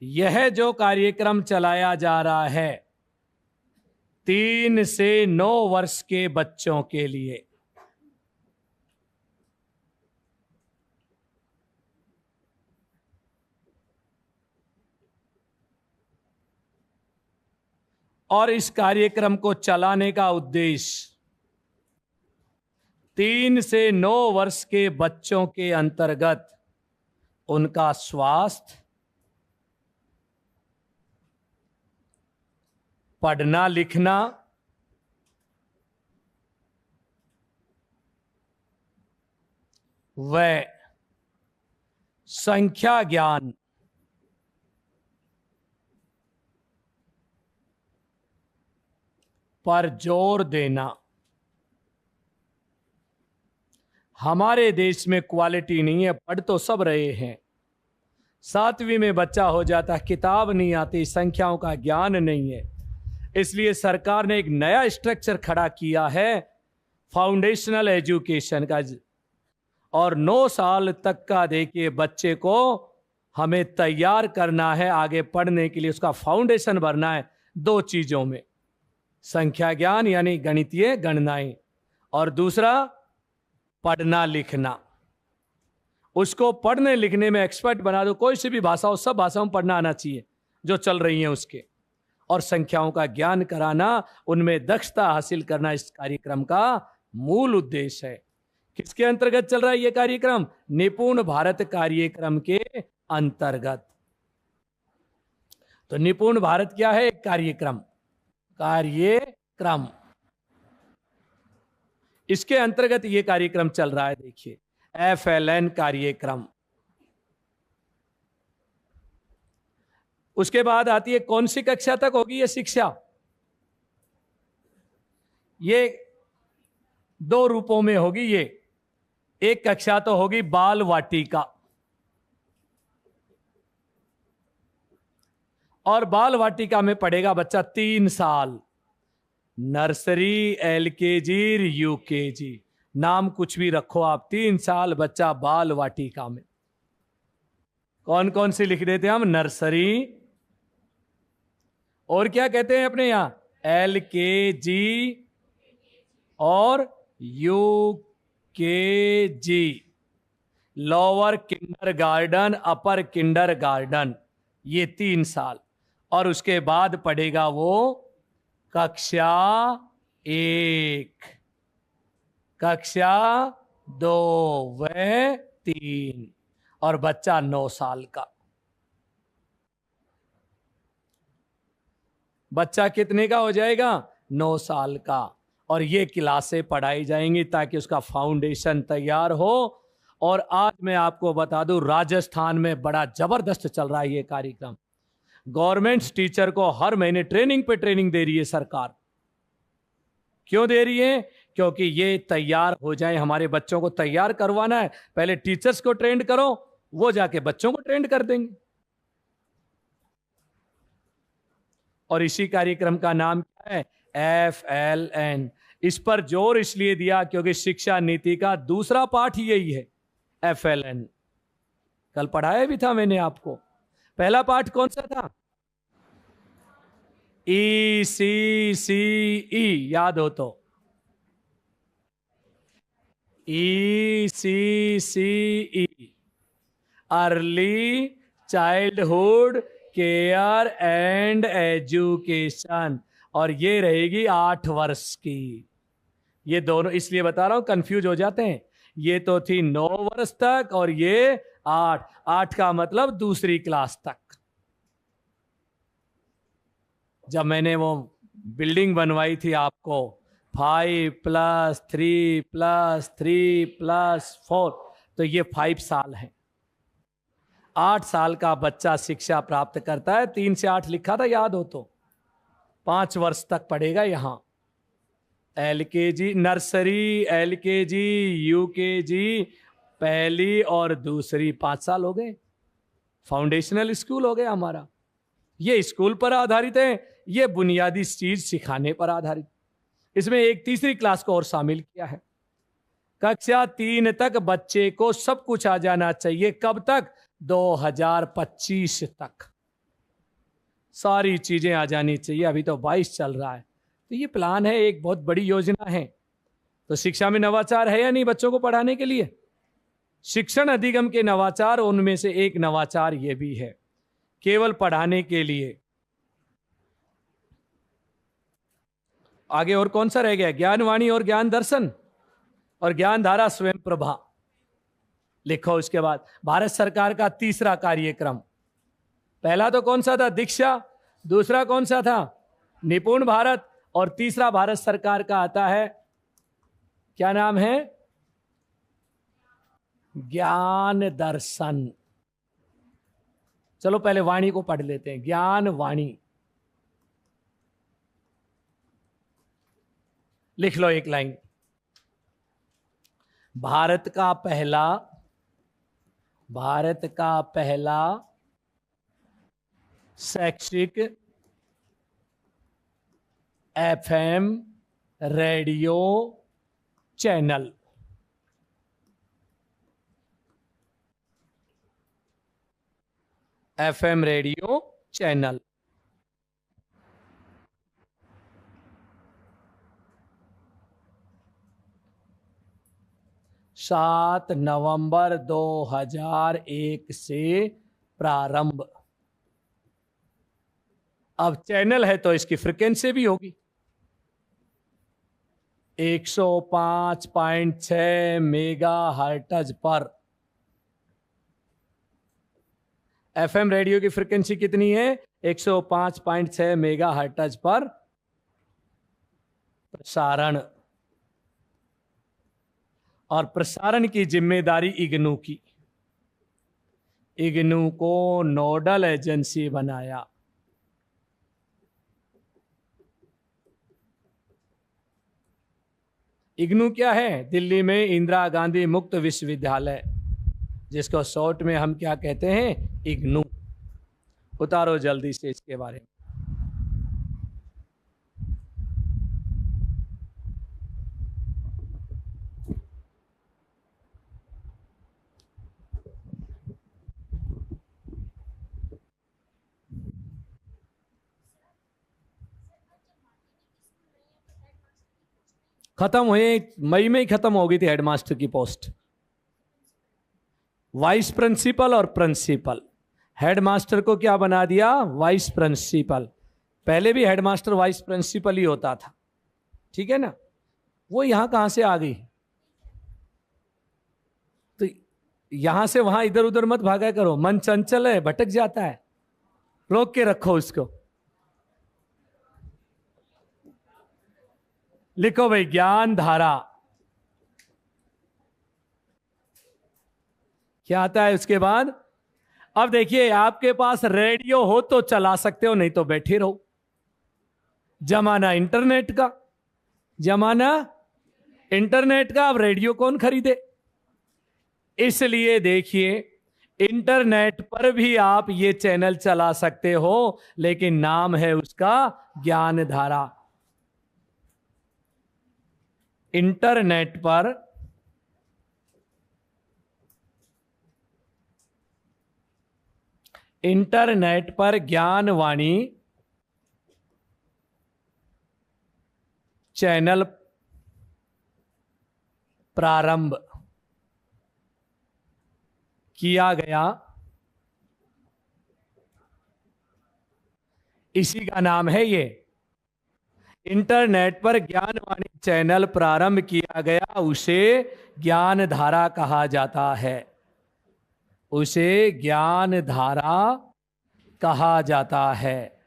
यह जो कार्यक्रम चलाया जा रहा है 3 से 9 वर्ष के बच्चों के लिए, और इस कार्यक्रम को चलाने का उद्देश्य 3 से 9 वर्ष के बच्चों के अंतर्गत उनका स्वास्थ्य, पढ़ना लिखना, व संख्या ज्ञान पर जोर देना। हमारे देश में क्वालिटी नहीं है, पढ़ तो सब रहे हैं, 7वीं में बच्चा हो जाता है, किताब नहीं आती, संख्याओं का ज्ञान नहीं है। इसलिए सरकार ने एक नया स्ट्रक्चर खड़ा किया है फाउंडेशनल एजुकेशन का, और 9 साल तक का देखिए बच्चे को हमें तैयार करना है आगे पढ़ने के लिए। उसका फाउंडेशन भरना है 2 चीजों में, संख्या ज्ञान यानी गणितीय गणनाएं, और दूसरा पढ़ना लिखना। उसको पढ़ने लिखने में एक्सपर्ट बना दो, कोई सी भी भाषा हो, सब भाषाओं में पढ़ना आना चाहिए जो चल रही हैं उसके, और संख्याओं का ज्ञान कराना, उनमें दक्षता हासिल करना इस कार्यक्रम का मूल उद्देश्य है। किसके अंतर्गत चल रहा है यह कार्यक्रम? निपुण भारत कार्यक्रम के अंतर्गत। तो निपुण भारत क्या है? एक कार्यक्रम, इसके अंतर्गत यह कार्यक्रम चल रहा है। देखिए FLN कार्यक्रम। उसके बाद आती है कौन सी कक्षा तक होगी यह शिक्षा? ये 2 रूपों में होगी। ये एक कक्षा तो होगी बाल वाटिका, और बाल वाटिका में पढ़ेगा बच्चा 3 साल, नर्सरी, LKG, UKG, नाम कुछ भी रखो आप, 3 साल बच्चा बाल वाटिका में। कौन कौन सी लिख देते हैं हम? नर्सरी, और क्या कहते हैं अपने यहां? LKG और UKG, लोअर किंडरगार्टन, अपर किंडरगार्टन, ये 3 साल। और उसके बाद पढ़ेगा वो कक्षा 1, कक्षा 2 व 3, और बच्चा 9 साल का। बच्चा कितने का हो जाएगा? 9 साल का। और ये क्लासें पढ़ाई जाएंगी ताकि उसका फाउंडेशन तैयार हो। और आज मैं आपको बता दूं, राजस्थान में बड़ा जबरदस्त चल रहा है ये कार्यक्रम। गवर्नमेंट टीचर को हर महीने ट्रेनिंग पे ट्रेनिंग दे रही है सरकार। क्यों दे रही है? क्योंकि ये तैयार हो जाए, हमारे बच्चों को तैयार करवाना है। पहले टीचर्स को ट्रेंड करो, वो जाके बच्चों को ट्रेंड कर देंगे। और इसी कार्यक्रम का नाम क्या है? FLN। इस पर जोर इसलिए दिया क्योंकि शिक्षा नीति का दूसरा पाठ यही है, FLN। कल पढ़ाया भी था मैंने आपको। पहला पाठ कौन सा था? ECCE, याद हो तो? ECCE, early childhood care and education, और ये रहेगी 8 वर्ष की। ये दोनों इसलिए बता रहा हूं, कंफ्यूज हो जाते हैं। ये तो थी 9 वर्ष तक, और ये 8 का मतलब दूसरी क्लास तक। जब मैंने वो बिल्डिंग बनवाई थी आपको, 5+3+3+4, तो ये 5 साल है। 8 साल का बच्चा शिक्षा प्राप्त करता है। 3 से 8 लिखा था, याद हो तो? 5 वर्ष तक पढ़ेगा यहां। LKG, नर्सरी, LKG, UKG, पहली और दूसरी 5 साल हो गए, फाउंडेशनल स्कूल हो गया हमारा। ये स्कूल पर आधारित है, ये बुनियादी चीज सिखाने पर आधारित। इसमें एक तीसरी क्लास को और शामिल किया है। कक्षा 3 तक बच्चे को सब कुछ आ जाना चाहिए। कब तक? 2025 तक सारी चीजें आ जानी चाहिए। अभी तो 22 चल रहा है, तो ये प्लान है, एक बहुत बड़ी योजना है। तो शिक्षा में नवाचार है या नहीं बच्चों को पढ़ाने के लिए? शिक्षण अधिगम के नवाचार, उनमें से एक नवाचार ये भी है, केवल पढ़ाने के लिए। आगे और कौन सा रह गया? ज्ञानवाणी और ज्ञान दर्शन और ज्ञान धारा स्वयं प्रभा लिखो। उसके बाद भारत सरकार का तीसरा कार्यक्रम, पहला तो कौन सा था? दीक्षा। दूसरा कौन सा था? निपुण भारत। और तीसरा भारत सरकार का आता है, क्या नाम है? ज्ञान दर्शन। चलो पहले वाणी को पढ़ लेते हैं। ज्ञान वाणी लिख लो एक लाइन। भारत का पहला शैक्षिक FM radio channel. FM radio channel 7 नवंबर 2001 से प्रारंभ। अब चैनल है तो इसकी फ्रीक्वेंसी भी होगी 105.6 मेगा हर्ट्ज पर। एफएम रेडियो की फ्रीक्वेंसी कितनी है? 105.6 मेगा हर्ट्ज पर प्रसारण। और प्रसारण की जिम्मेदारी इग्नू की। इग्नू को नोडल एजेंसी बनाया। इग्नू क्या है? दिल्ली में इंदिरा गांधी मुक्त विश्वविद्यालय, जिसको शॉर्ट में हम क्या कहते हैं? इग्नू। उतारो जल्दी से इसके बारे में। खत्म हुए, मई में ही खत्म हो गई थी हेडमास्टर की पोस्ट। वाइस प्रिंसिपल और प्रिंसिपल। हेडमास्टर को क्या बना दिया? Vice principal. पहले भी हेडमास्टर वाइस प्रिंसिपल ही होता था, ठीक है ना? वो यहां कहां से आ गई? तो यहां से वहां इधर उधर मत भागा करो, मन चंचल है, भटक जाता है, रोक के रखो उसको। लिखो भाई, ज्ञान धारा। क्या आता है उसके बाद? अब देखिए, आपके पास रेडियो हो तो चला सकते हो, नहीं तो बैठे रहो। जमाना इंटरनेट का, जमाना इंटरनेट का। अब रेडियो कौन खरीदे? इसलिए देखिए, इंटरनेट पर भी आप ये चैनल चला सकते हो, लेकिन नाम है उसका ज्ञान धारा। इंटरनेट पर ज्ञानवाणी चैनल प्रारंभ किया गया। इसी का नाम है ये। इंटरनेट पर ज्ञानवाणी चैनल प्रारंभ किया गया, उसे ज्ञान धारा कहा जाता है। उसे ज्ञान धारा कहा जाता है।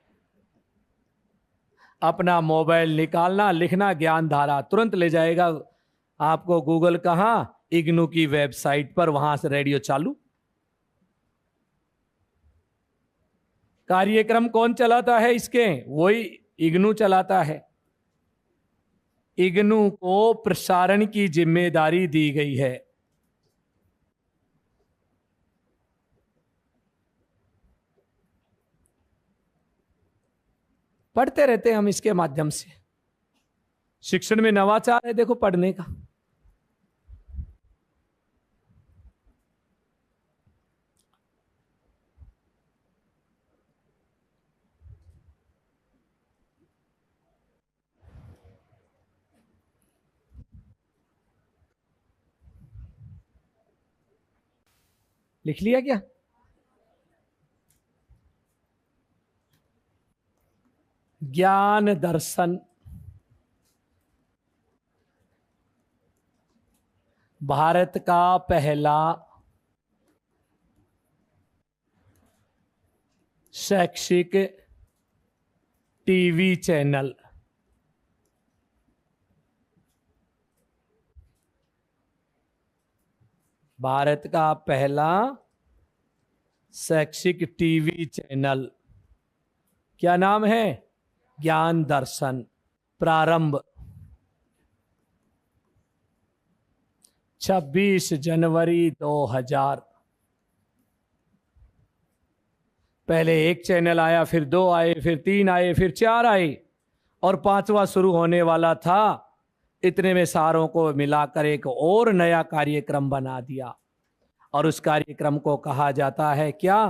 अपना मोबाइल निकालना, लिखना ज्ञान धारा, तुरंत ले जाएगा आपको गूगल। कहां? इग्नू की वेबसाइट पर, वहां से रेडियो चालू। कार्यक्रम कौन चलाता है इसके? वही इग्नू चलाता है। इग्नू को प्रसारण की जिम्मेदारी दी गई है। पढ़ते रहते हैं हम इसके माध्यम से। शिक्षण में नवाचार है, देखो पढ़ने का। लिख लिया क्या? ज्ञान दर्शन भारत का पहला शैक्षिक टीवी चैनल। भारत का पहला शैक्षिक टीवी चैनल, क्या नाम है? ज्ञान दर्शन। प्रारंभ 26 जनवरी 2000। पहले एक चैनल आया, फिर 2 आए, फिर 3 आए, फिर 4 आए, और 5वां शुरू होने वाला था। इतने में सारों को मिलाकर एक और नया कार्यक्रम बना दिया, और उस कार्यक्रम को कहा जाता है क्या?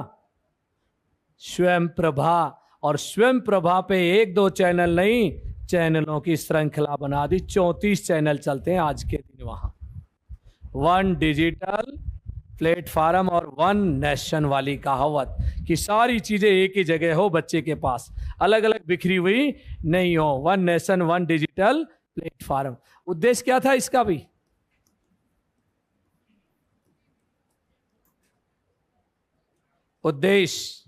स्वयं प्रभा। और स्वयं प्रभा पे 1-2 चैनल नहीं, चैनलों की श्रृंखला बना दी। 34 चैनल चलते हैं आज के दिन वहां। 1 डिजिटल प्लेटफॉर्म और 1 नेशन वाली कहावत कि सारी चीजें एक ही जगह हो, बच्चे के पास अलग अलग बिखरी हुई नहीं हो। 1 नेशन 1 डिजिटल प्लेटफॉर्म। उद्देश्य क्या था इसका भी? उद्देश्य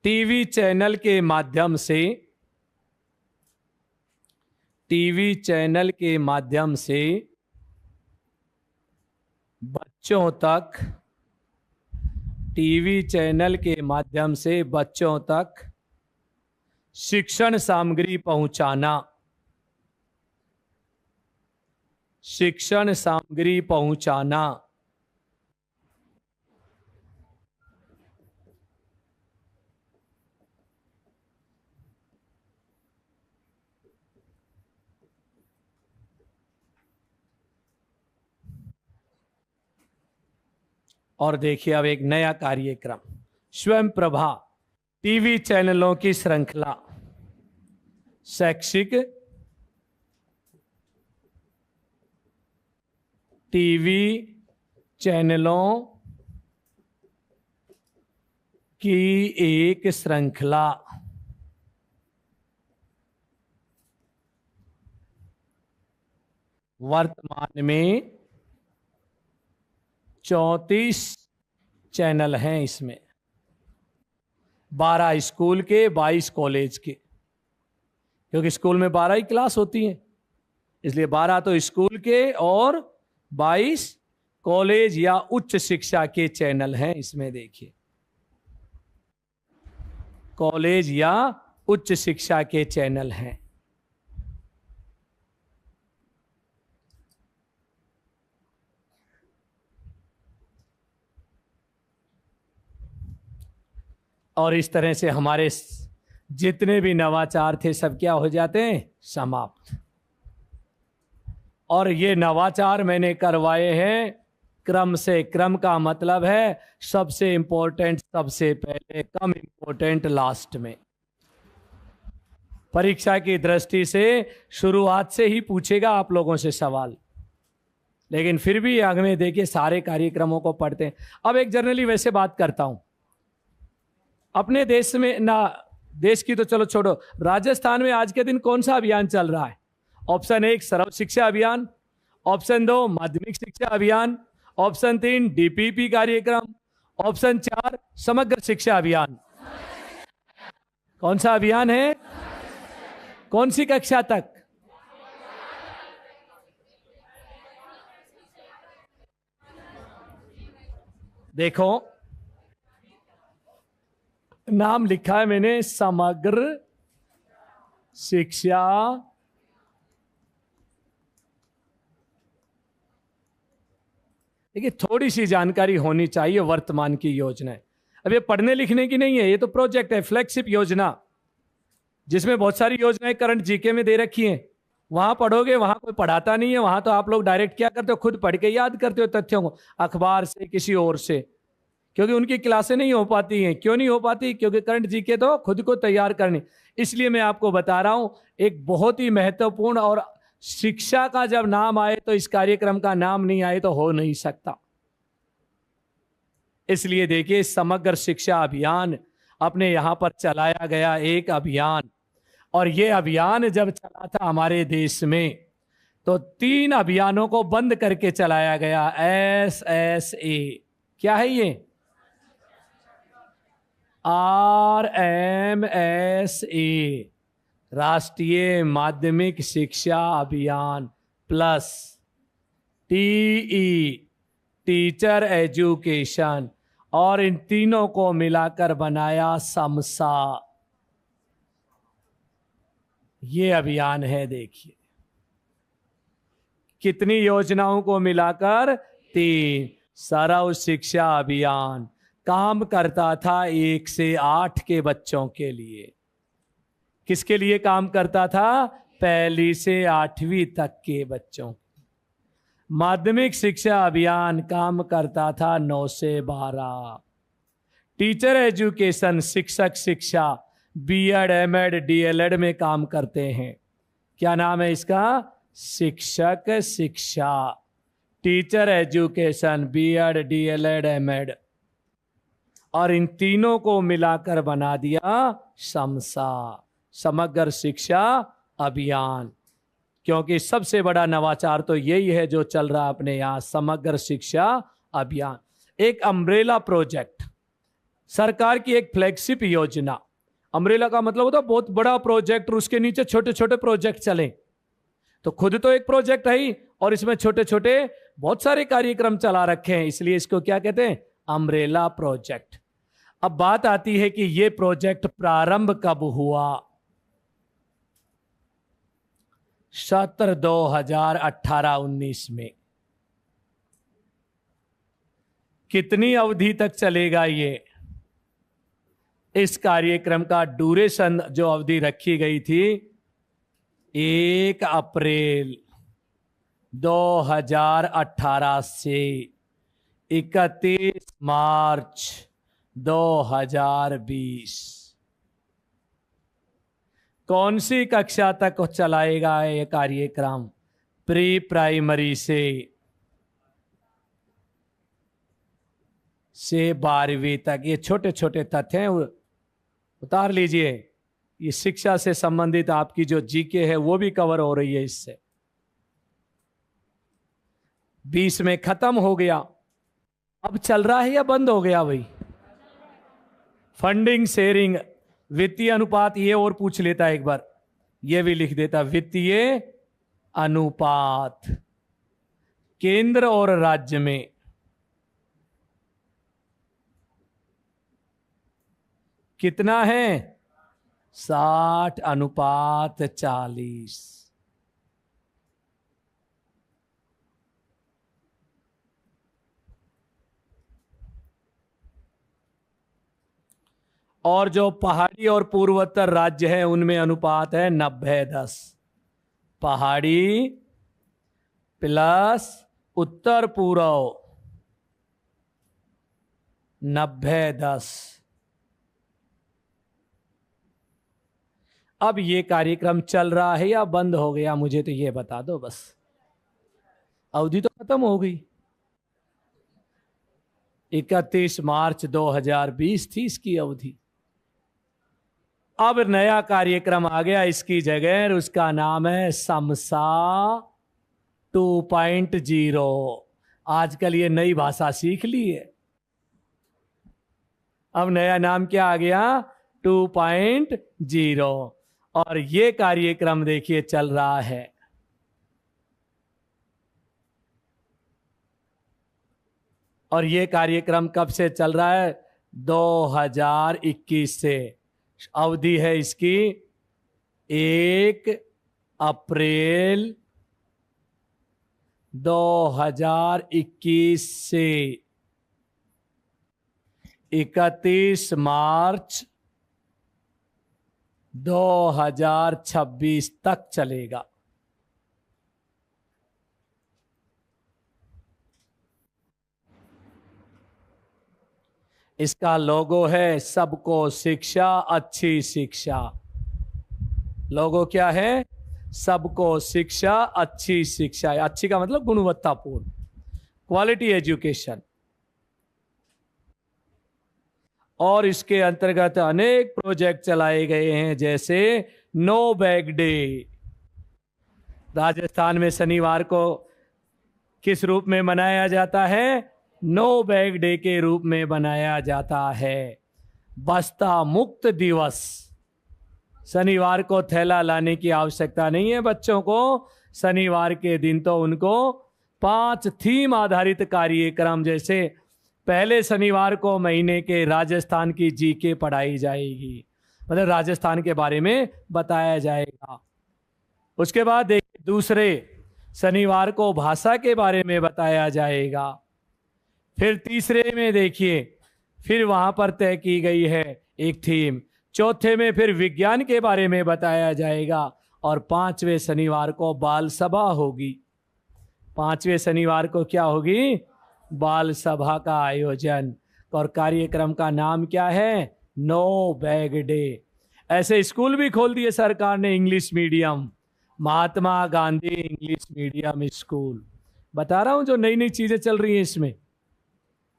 टीवी चैनल के माध्यम से, टीवी चैनल के माध्यम से बच्चों तक, टीवी चैनल के माध्यम से बच्चों तक शिक्षण सामग्री पहुंचाना, शिक्षण सामग्री पहुंचाना। और देखिए अब एक नया कार्यक्रम, स्वयं प्रभा टीवी चैनलों की श्रृंखला, शैक्षिक टीवी चैनलों की एक श्रृंखला। वर्तमान में 34 चैनल हैं इसमें, 12 स्कूल के, 22 कॉलेज के, क्योंकि स्कूल में 12 ही क्लास होती हैं, इसलिए 12 तो स्कूल के और 22 कॉलेज या उच्च शिक्षा के चैनल हैं इसमें। देखिए कॉलेज या उच्च शिक्षा के चैनल हैं। और इस तरह से हमारे जितने भी नवाचार थे सब क्या हो जाते हैं? समाप्त। और ये नवाचार मैंने करवाए हैं क्रम से। क्रम का मतलब है सबसे इंपॉर्टेंट सबसे पहले, कम इंपॉर्टेंट लास्ट में। परीक्षा की दृष्टि से शुरुआत से ही पूछेगा आप लोगों से सवाल, लेकिन फिर भी आगे देखिए सारे कार्यक्रमों को पढ़ते हैं। अब एक जनरली वैसे बात करता हूं, अपने देश में ना, देश की तो चलो छोड़ो, राजस्थान में आज के दिन कौन सा अभियान चल रहा है? ऑप्शन 1 सर्व शिक्षा अभियान, ऑप्शन 2 माध्यमिक शिक्षा अभियान, ऑप्शन 3 डीपीपी कार्यक्रम, ऑप्शन 4 समग्र शिक्षा अभियान। कौन सा अभियान है? कौन सी कक्षा तक? देखो नाम लिखा है मैंने, समग्र शिक्षा देखिए थोड़ी सी जानकारी होनी चाहिए वर्तमान की योजनाएं। अब ये पढ़ने लिखने की नहीं है, ये तो प्रोजेक्ट है, फ्लैगशिप योजना, जिसमें बहुत सारी योजनाएं करंट जीके में दे रखी हैं। वहां पढ़ोगे, वहां कोई पढ़ाता नहीं है, वहां तो आप लोग डायरेक्ट क्या करते हो, खुद पढ़ के याद करते हो तथ्यों को, अखबार से किसी और से, क्योंकि उनकी क्लासें नहीं हो पाती हैं। क्यों नहीं हो पाती? क्योंकि करंट जीके तो खुद को तैयार करनी। इसलिए मैं आपको बता रहा हूं, एक बहुत ही महत्वपूर्ण, और शिक्षा का जब नाम आए तो इस कार्यक्रम का नाम नहीं आए तो हो नहीं सकता। इसलिए देखिए, समग्र शिक्षा अभियान अपने यहां पर चलाया गया एक अभियान, और यह अभियान जब चला था हमारे देश में तो 3 अभियानों को बंद करके चलाया गया। SSA क्या है ये? RMSA, राष्ट्रीय माध्यमिक शिक्षा अभियान, प्लस TE, टीचर एजुकेशन, और इन तीनों को मिलाकर बनाया समसा। ये अभियान है। देखिए कितनी योजनाओं को मिलाकर 3। सर्व शिक्षा अभियान काम करता था 1 से 8 के बच्चों के लिए। किसके लिए काम करता था? 1 से 8वीं तक के बच्चों। माध्यमिक शिक्षा अभियान काम करता था 9 से 12। टीचर एजुकेशन, शिक्षक शिक्षा, BEd, MEd, DLEd में काम करते हैं। क्या नाम है इसका? शिक्षक शिक्षा, teacher education, BEd, DLEd, MEd, और इन तीनों को मिलाकर बना दिया समसा, समग्र शिक्षा अभियान। क्योंकि सबसे बड़ा नवाचार तो यही है जो चल रहा है अपने यहां, समग्र शिक्षा अभियान। एक अम्ब्रेला प्रोजेक्ट, सरकार की एक फ्लैगशिप योजना। अम्ब्रेला का मतलब होता है बहुत बड़ा प्रोजेक्ट और उसके नीचे छोटे छोटे प्रोजेक्ट चले। तो खुद तो एक प्रोजेक्ट है ही, और इसमें छोटे छोटे बहुत सारे कार्यक्रम चला रखे हैं, इसलिए इसको क्या कहते हैं? Umbrella project. अब बात आती है कि यह प्रोजेक्ट प्रारंभ कब हुआ? सत्र 2018-19 में। कितनी अवधि तक चलेगा ये? इस कार्यक्रम का ड्यूरेशन जो अवधि रखी गई थी, 1 अप्रैल 2018 से 31 मार्च 2020। कौन सी कक्षा तक चलाएगा ये कार्यक्रम? प्री प्राइमरी से 12वीं तक। ये छोटे छोटे तथ्य हैं, उतार लीजिए। ये शिक्षा से संबंधित आपकी जो जीके है वो भी कवर हो रही है इससे। 20 में खत्म हो गया, अब चल रहा है या बंद हो गया भाई? फंडिंग शेयरिंग, वित्तीय अनुपात, ये और पूछ लेता एक बार, ये भी लिख देता। वित्तीय अनुपात केंद्र और राज्य में कितना है? 60:40। और जो पहाड़ी और पूर्वोत्तर राज्य है उनमें अनुपात है 90:10। पहाड़ी प्लस उत्तर पूर्व 90:10। अब ये कार्यक्रम चल रहा है या बंद हो गया? मुझे तो ये बता दो बस। अवधि तो खत्म हो गई, 31 मार्च 2020 थी इसकी अवधि। अब नया कार्यक्रम आ गया इसकी जगह, उसका नाम है समसा 2.0। आजकल ये नई भाषा सीख ली है। अब नया नाम क्या आ गया? 2.0। और ये कार्यक्रम देखिए चल रहा है। और ये कार्यक्रम कब से चल रहा है? 2021 से। अवधि है इसकी 1 अप्रैल 2021 से 31 मार्च 2026 तक चलेगा। इसका लोगो है सबको शिक्षा अच्छी शिक्षा। लोगो क्या है? सबको शिक्षा अच्छी शिक्षा। अच्छी का मतलब गुणवत्तापूर्ण, क्वालिटी एजुकेशन। और इसके अंतर्गत अनेक प्रोजेक्ट चलाए गए हैं, जैसे नो बैग डे। राजस्थान में शनिवार को किस रूप में मनाया जाता है? नो बैग डे के रूप में मनाया जाता है। बस्ता मुक्त दिवस। शनिवार को थैला लाने की आवश्यकता नहीं है बच्चों को। शनिवार के दिन तो उनको 5 थीम आधारित कार्यक्रम, जैसे पहले शनिवार को महीने के राजस्थान की जीके पढ़ाई जाएगी, मतलब राजस्थान के बारे में बताया जाएगा। उसके बाद देखिए, दूसरे शनिवार को भाषा के बारे में बताया जाएगा। फिर तीसरे में देखिए, फिर वहां पर तय की गई है एक थीम। चौथे में फिर विज्ञान के बारे में बताया जाएगा। और 5वें शनिवार को बाल सभा होगी। 5वें शनिवार को क्या होगी? बाल सभा का आयोजन। और कार्यक्रम का नाम क्या है? No bag day. ऐसे स्कूल भी खोल दिए सरकार ने, English medium, Mahatma Gandhi English medium school. बता रहा हूं जो नई नई चीजें चल रही हैं इसमें।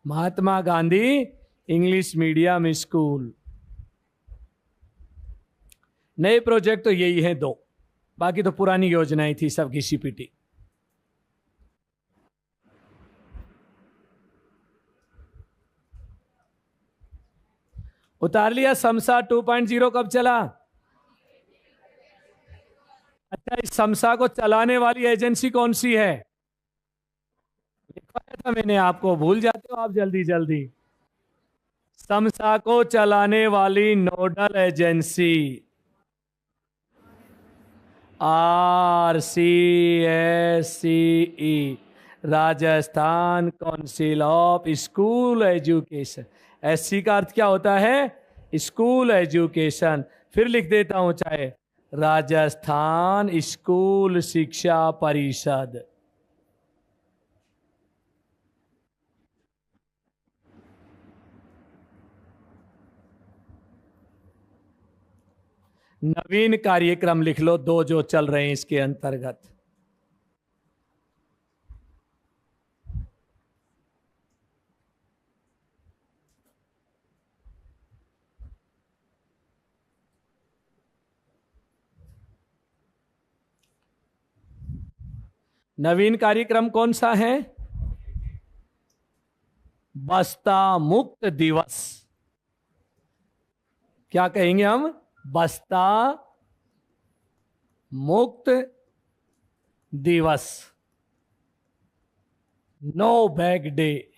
महात्मा गांधी इंग्लिश मीडियम स्कूल। नए प्रोजेक्ट तो यही हैं 2, बाकी तो पुरानी योजनाएं थी, सब घिसी पिटी। उतार लिया। समसा 2.0 कब चला? अच्छा, इस समसा को चलाने वाली एजेंसी कौन सी है? लिखवाया था मैंने आपको, भूल जाते हो आप जल्दी जल्दी। समसा को चलाने वाली nodal agency RCSCE, Rajasthan council of school education. SC का अर्थ क्या होता है? School education. फिर लिख देता हूं चाहे, राजस्थान स्कूल शिक्षा परिषद। नवीन कार्यक्रम लिख लो 2 जो चल रहे हैं इसके अंतर्गत। नवीन कार्यक्रम कौन सा है? बस्ता मुक्त दिवस। क्या कहेंगे हम? बस्ता मुक्त दिवस, नो बैग डे।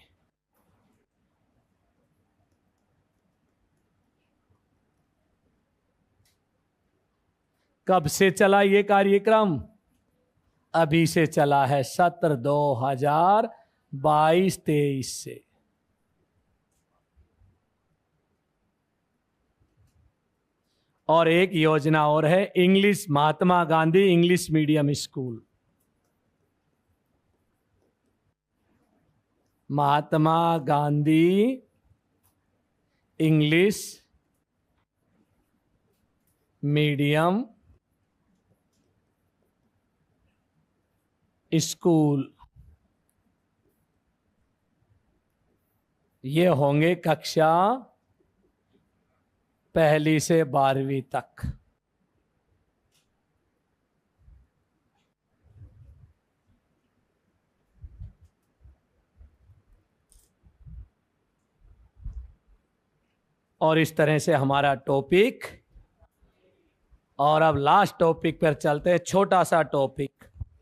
कब से चला ये कार्यक्रम? अभी से चला है, सत्र 2022-23 से। और एक योजना और है, इंग्लिश, महात्मा गांधी इंग्लिश मीडियम स्कूल। महात्मा गांधी इंग्लिश मीडियम स्कूल। ये होंगे कक्षा 1 से 12वीं तक। और इस तरह से हमारा टॉपिक। और अब लास्ट टॉपिक पर चलते हैं, छोटा सा टॉपिक।